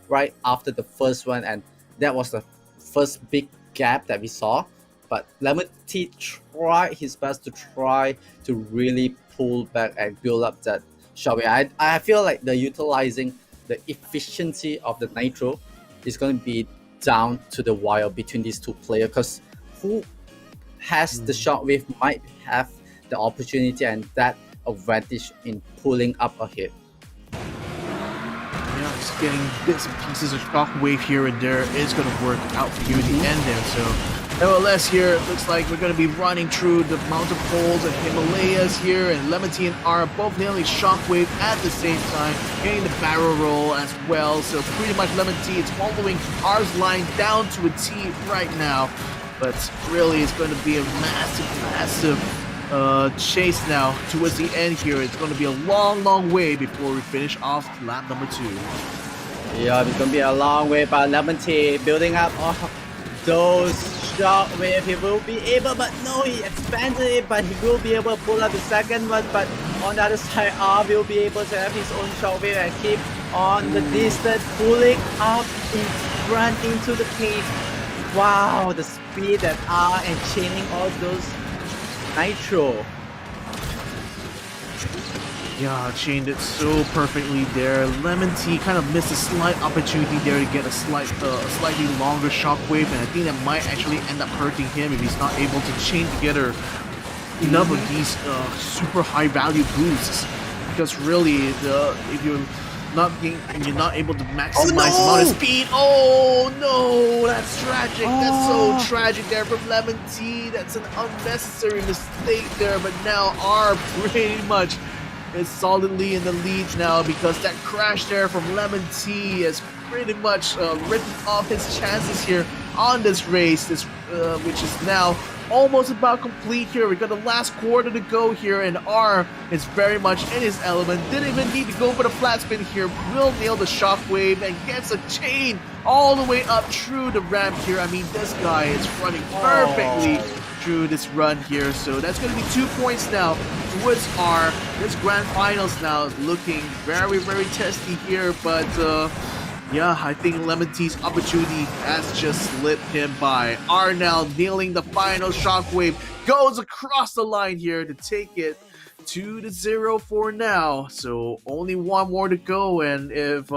right after the first one, and that was the first big gap that we saw. But Lemon Tea tried his best to try to really pull back and build up that shockwave. I feel like the utilizing the efficiency of the nitro is going to be down to the wire between these two players, because who has the shockwave might have the opportunity and that advantage in pulling up ahead. Yeah, just getting bits and pieces of shockwave here and there is going to work out for you in the end there. So nevertheless, here it looks like we're going to be running through the mountain poles and Himalayas here, and Lemon Tea and R both nailing shockwave at the same time, getting the barrel roll as well. So pretty much Lemon Tea is following R's line down to a T right now, but really it's going to be a massive chase now towards the end here. It's going to be a long way before we finish off lap number 2. Yeah, it's going to be a long way, but Lemon Tea building up those shockwave. He will be able, but no, he expanded it, but he will be able to pull out the second one. But on the other side, R will be able to have his own shockwave and keep on the distance, pulling up in front into the cage. Wow, the speed that R and chaining all those Nitro. Yeah, chained it so perfectly there. Lemon Tea kind of missed a slight opportunity there to get a slightly longer shockwave, and I think that might actually end up hurting him if he's not able to chain together enough of these super high value boosts. Because really, if you're not able to maximize the amount of speed. Oh no, that's tragic. That's so tragic there from Lemon Tea. That's an unnecessary mistake there. But now R pretty much is solidly in the lead now, because that crash there from Lemon Tea has pretty much written off his chances here on this race, which is now almost about complete here. We got the last quarter to go here, and R is very much in his element. Didn't even need to go for the flat spin here. Will nail the shockwave and gets a chain all the way up through the ramp here. I mean, this guy is running perfectly through this run here. So that's going to be 2 points now towards R. This grand finals now is looking very, very testy here, but yeah, I think Lemon Tea's opportunity has just slipped him by. R now nailing the final shockwave, goes across the line here to take it 2-0 for now. So only one more to go, and if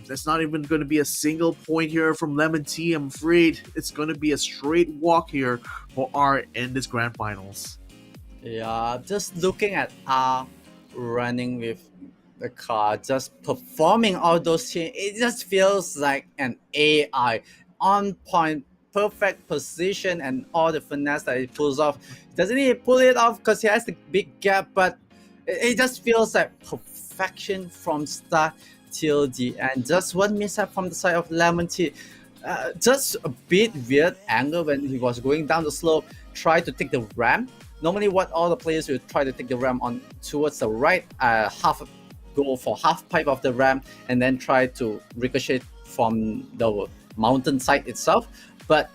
that's not even going to be a single point here from Lemon Tea, I'm afraid it's going to be a straight walk here for R in this grand finals. Yeah, just looking at R running with the car, just performing all those things, it just feels like an AI. On point, perfect position, and all the finesse that he pulls off. Doesn't he pull it off because he has the big gap, but it just feels like perfection from start till the end. Just one mishap from the side of Lemon Tea. Just a bit weird angle when he was going down the slope, try to take the ramp. Normally what all the players will try to take the ramp on towards the right, go for half pipe of the ramp, and then try to ricochet from the mountain side itself. But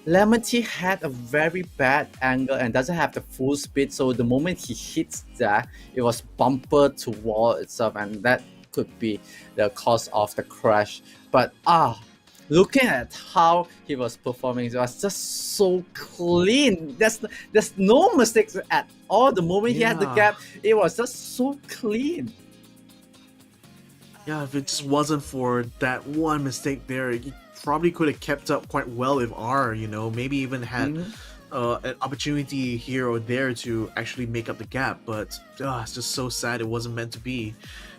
Lemon Tea had a very bad angle and doesn't have the full speed, so the moment he hits that, it was bumper to wall itself, and that could be the cause of the crash. But looking at how he was performing, it was just so clean. There's no mistakes at all. The moment he had the gap, it was just so clean. Yeah, if it just wasn't for that one mistake there, he probably could have kept up quite well with R, maybe even had an opportunity here or there to actually make up the gap. But it's just so sad it wasn't meant to be.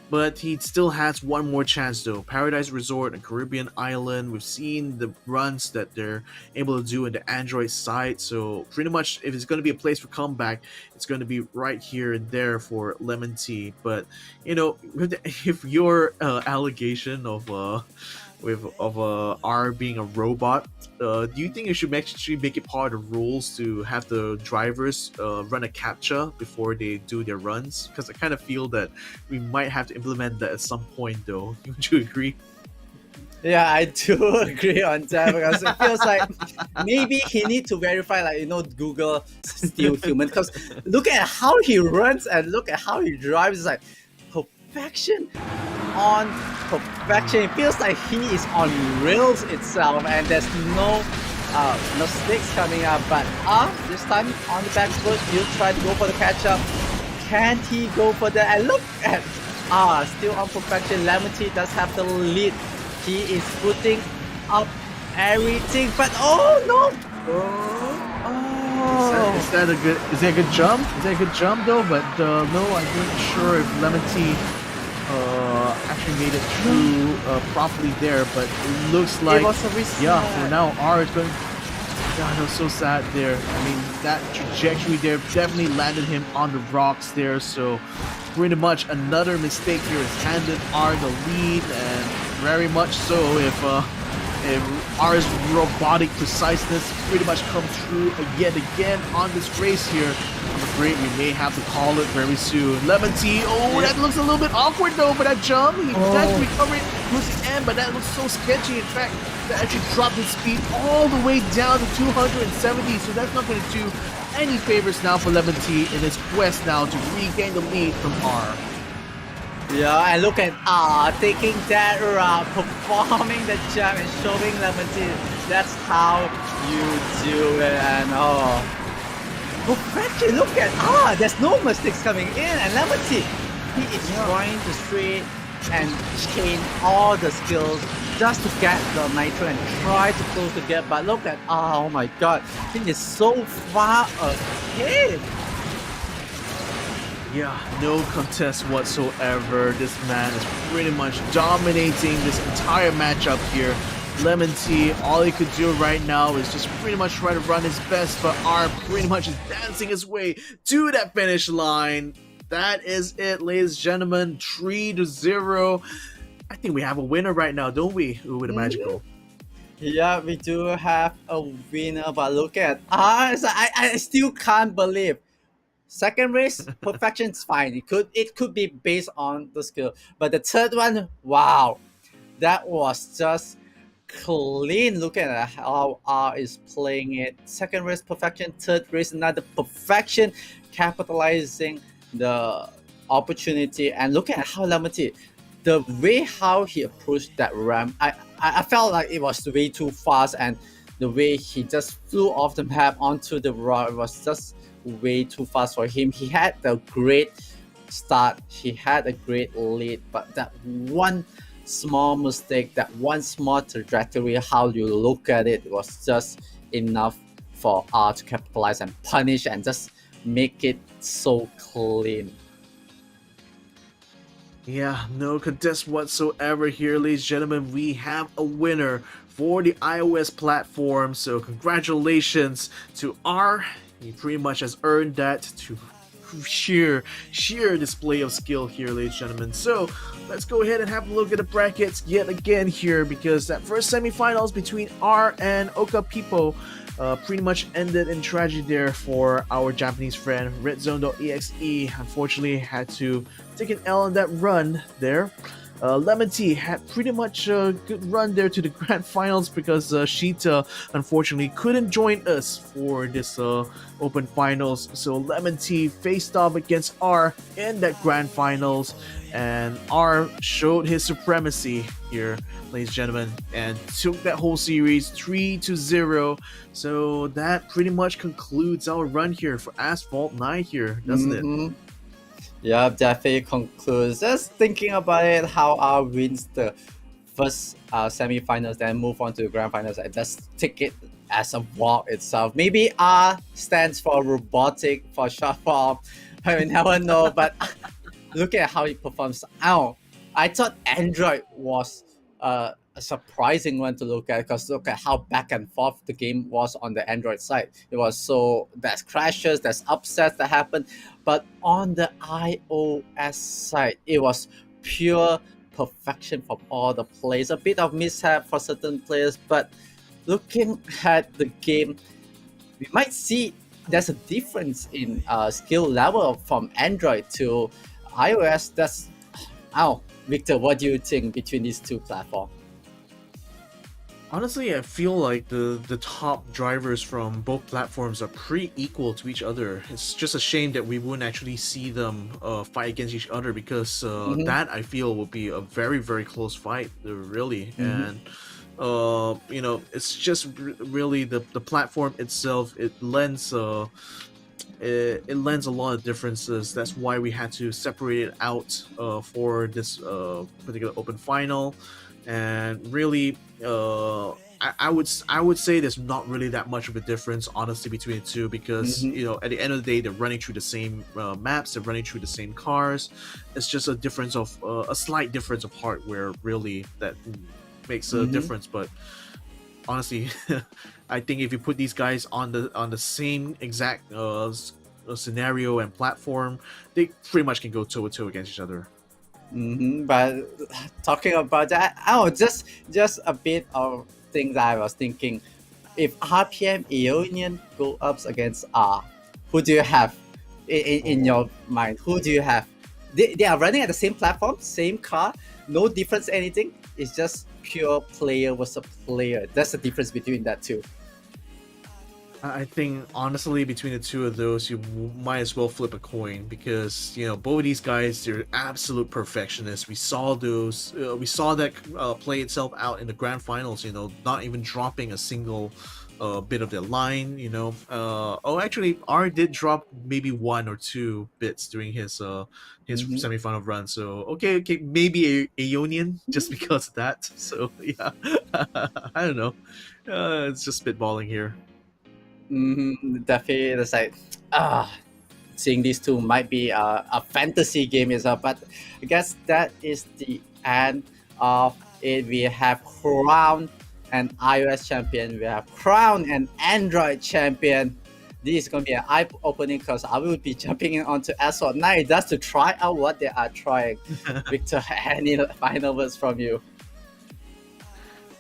But he still has one more chance though. Paradise Resort and Caribbean Island, we've seen the runs that they're able to do in the Android side, so pretty much if it's going to be a place for comeback, it's going to be right here and there for Lemon Tea. But if your allegation of R being a robot, do you think you should actually make it part of the rules to have the drivers run a CAPTCHA before they do their runs? Because I kind of feel that we might have to implement that at some point though. Would you agree? Yeah, I do agree on that, because it feels like maybe he need to verify, Google still human, because look at how he runs and look at how he drives. It's like perfection on perfection. It feels like he is on rails itself, and there's no mistakes coming up. But this time on the back foot, he'll try to go for the catch up. Can't he go for that? And look at still on perfection. Lemon Tea does have the lead. He is putting up everything, but oh no! Is that a good jump? Is that a good jump though? But no, I'm not sure if Lemon Tea actually made it through properly there. But it looks like it was a risk. For now R is going. God, that was so sad there. I mean, that trajectory there definitely landed him on the rocks there. So pretty much another mistake here has handed R the lead, and very much so if R's robotic preciseness pretty much comes through yet again on this race here, I'm afraid we may have to call it very soon. Lemon Tea, that looks a little bit awkward though for that jump. He does recover it towards the end, but that looks so sketchy. In fact, that actually dropped his speed all the way down to 270, so that's not going to do any favors now for Lemon T in his quest now to regain the lead from R. Yeah, and look at R taking that route, performing the jump and showing Lemon T. That's how you do it, and perfection, look at there's no mistakes coming in, and Lemon T, he is trying to straight and chain all the skills just to get the nitro and try to close the gap, but look at oh my god, he is so far ahead. Yeah, no contest whatsoever. This man is pretty much dominating this entire matchup here. Lemon T, all he could do right now is just pretty much try to run his best, but R pretty much is dancing his way to that finish line. That is it, ladies and gentlemen. 3-0. I think we have a winner right now, don't we? With the Magical. Yeah, we do have a winner, but look at I still can't believe. Second race, perfection's fine. It could be based on the skill, but the third one, wow, that was just clean. Look at how R is playing it. Second race perfection, third race another perfection, capitalizing the opportunity. And look at how Lemon T, the way how he approached that ramp, I felt like it was way too fast, and the way he just flew off the map onto the rock was just way too fast for him. He had a great start, he had a great lead, but that one small mistake, that one small trajectory, how you look at it, was just enough for R to capitalize and punish and just make it so clean. Yeah, no contest whatsoever here, ladies and gentlemen. We have a winner for the iOS platform, so congratulations to R. He pretty much has earned that to sheer display of skill here, ladies and gentlemen. So let's go ahead and have a look at the brackets yet again here, because that first semifinals between R and Okapipo pretty much ended in tragedy there for our Japanese friend. RedZone.exe unfortunately had to take an L on that run there. Lemon T had pretty much a good run there to the grand finals, because Sheeta unfortunately couldn't join us for this open finals. So Lemon T faced off against R in that grand finals, and R showed his supremacy here, ladies and gentlemen, and took that whole series 3-0. So that pretty much concludes our run here for Asphalt 9 here, doesn't it? Yeah, definitely concludes. Just thinking about it, how R wins the first semi-finals, then move on to the grand finals, and just take it as a walk itself. Maybe R stands for robotic for short form. I will never know, but look at how he performs. I thought Android was a surprising one to look at, because look at how back and forth the game was on the Android side. It was so, there's crashes, there's upsets that happen, but on the iOS side, it was pure perfection from all the players. A bit of mishap for certain players, but looking at the game, we might see there's a difference in skill level from Android to iOS. That's Victor, what do you think between these two platforms? Honestly, I feel like the top drivers from both platforms are pretty equal to each other. It's just a shame that we wouldn't actually see them fight against each other, because that, I feel, will be a very, very close fight, really. And you know, it's just really the platform itself. It lends it lends a lot of differences. That's why we had to separate it out for this particular open final. And really, I would say there's not really that much of a difference, honestly, between the two, because you know, at the end of the day, they're running through the same maps, they're running through the same cars. It's just a difference of a slight difference of hardware, really, that makes a difference. But honestly, I think if you put these guys on the same exact scenario and platform, they pretty much can go toe to toe against each other. But talking about that, just a bit of things I was thinking. If RPM Aeonian go up against R, who do you have in your mind? Who do you have? they are running at the same platform, same car, no difference anything. It's just pure player versus player. That's the difference between that two. I think honestly, between the two of those, you might as well flip a coin because both of these guys, they're absolute perfectionists. We saw those. We saw that play itself out in the grand finals. Not even dropping a single bit of their line. Actually, R did drop maybe 1 or 2 bits during his semifinal run. So okay, maybe a Aeonian just because of that. So yeah, I don't know. It's just spitballing here. Definitely, it's like seeing these two might be a fantasy game itself, but I guess that is the end of it. We have crowned an iOS champion, we have crowned an Android champion. This is going to be an eye-opening because I will be jumping in onto ASPHALT 9 just to try out what they are trying. Victor, any final words from you?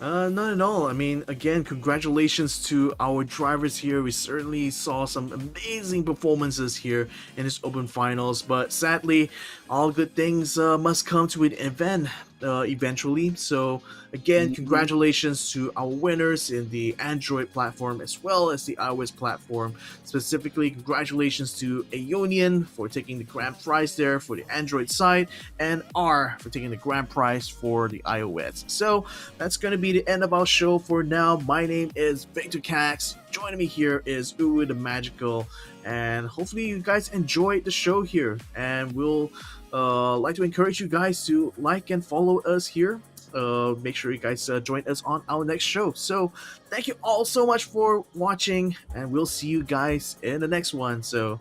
Not at all. I mean, again, congratulations to our drivers here. We certainly saw some amazing performances here in this open finals, but sadly, all good things must come to an event eventually. So again, congratulations to our winners in the Android platform as well as the iOS platform. Specifically, congratulations to Aeonian for taking the grand prize there for the Android side, and R for taking the grand prize for the iOS. So that's going to be the end of our show for now. My name is Victor Cax. Joining me here is Uwe the Magical, and hopefully you guys enjoyed the show here, and we'll like to encourage you guys to like and follow us here. Make sure you guys join us on our next show. So thank you all so much for watching, and we'll see you guys in the next one. So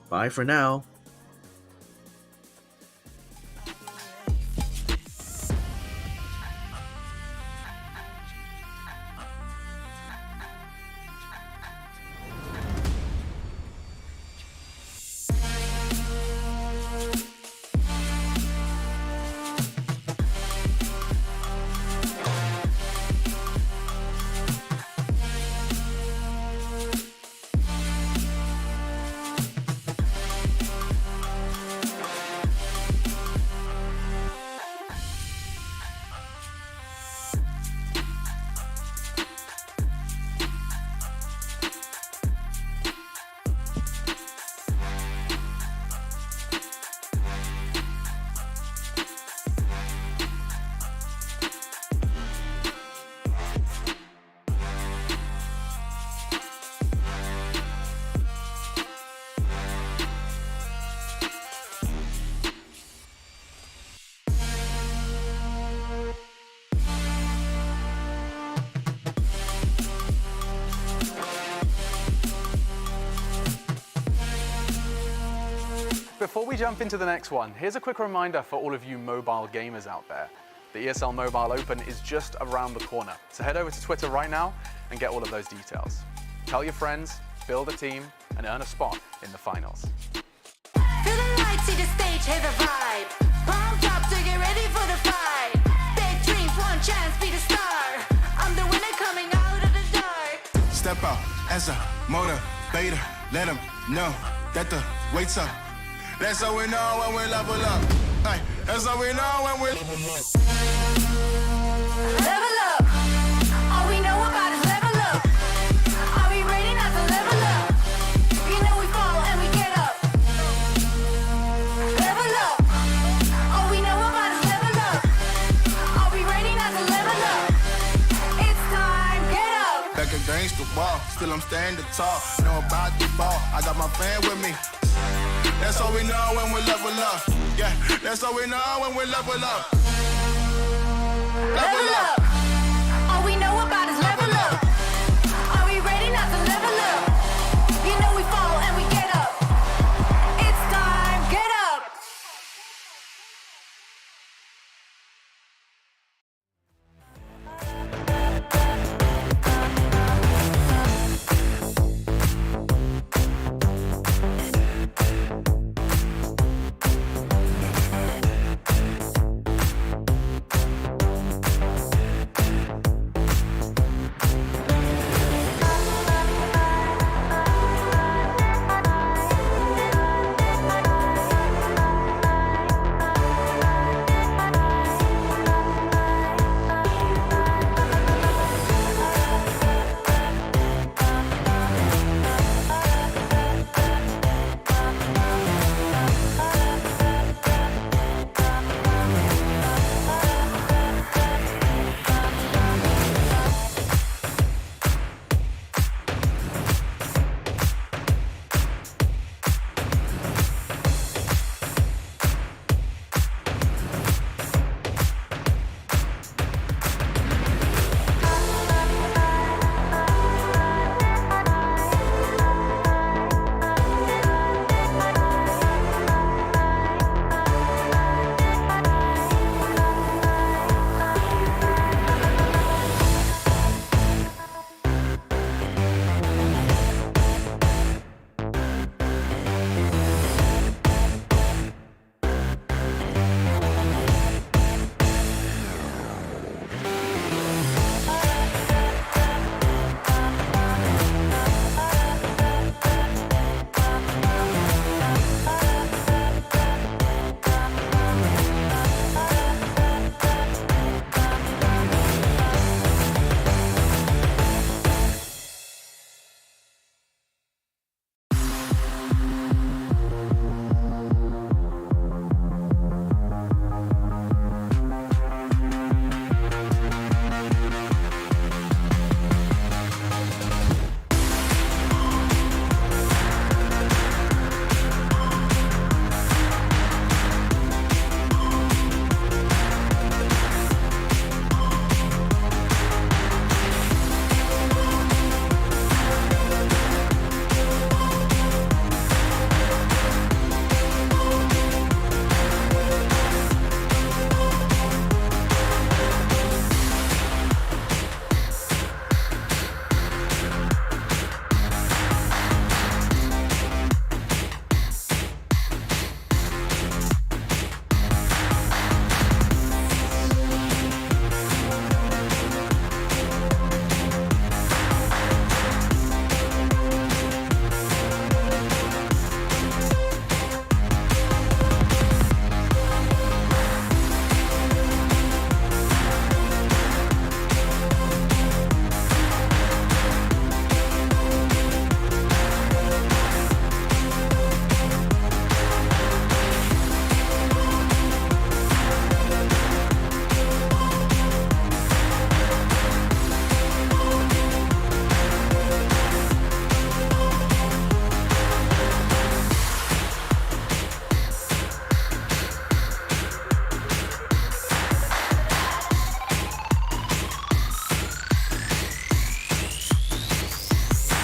bye for now. Before we jump into the next one, here's a quick reminder for all of you mobile gamers out there. The ESL Mobile Open is just around the corner, so head over to Twitter right now and get all of those details. Tell your friends, build a team, and earn a spot in the finals. Feel the lights, see the stage, hear the vibe. Pumped up to get ready for the fight. Big dreams, one chance, be the star. I'm the winner coming out of the dark. Step out as a motivator. Let them know that the wait's up. That's how we know when we level up. Ay, that's how we know when we level up. Level up. All we know about is level up. Are we ready not to level up? You know we fall and we get up. Level up. All we know about is level up. Are we ready not to level up? It's time, get up. Back against the wall, still I'm standing tall. Know about the ball, I got my fan with me. That's how we know when we level up. Yeah, that's how we know when we level up. Level up. All we know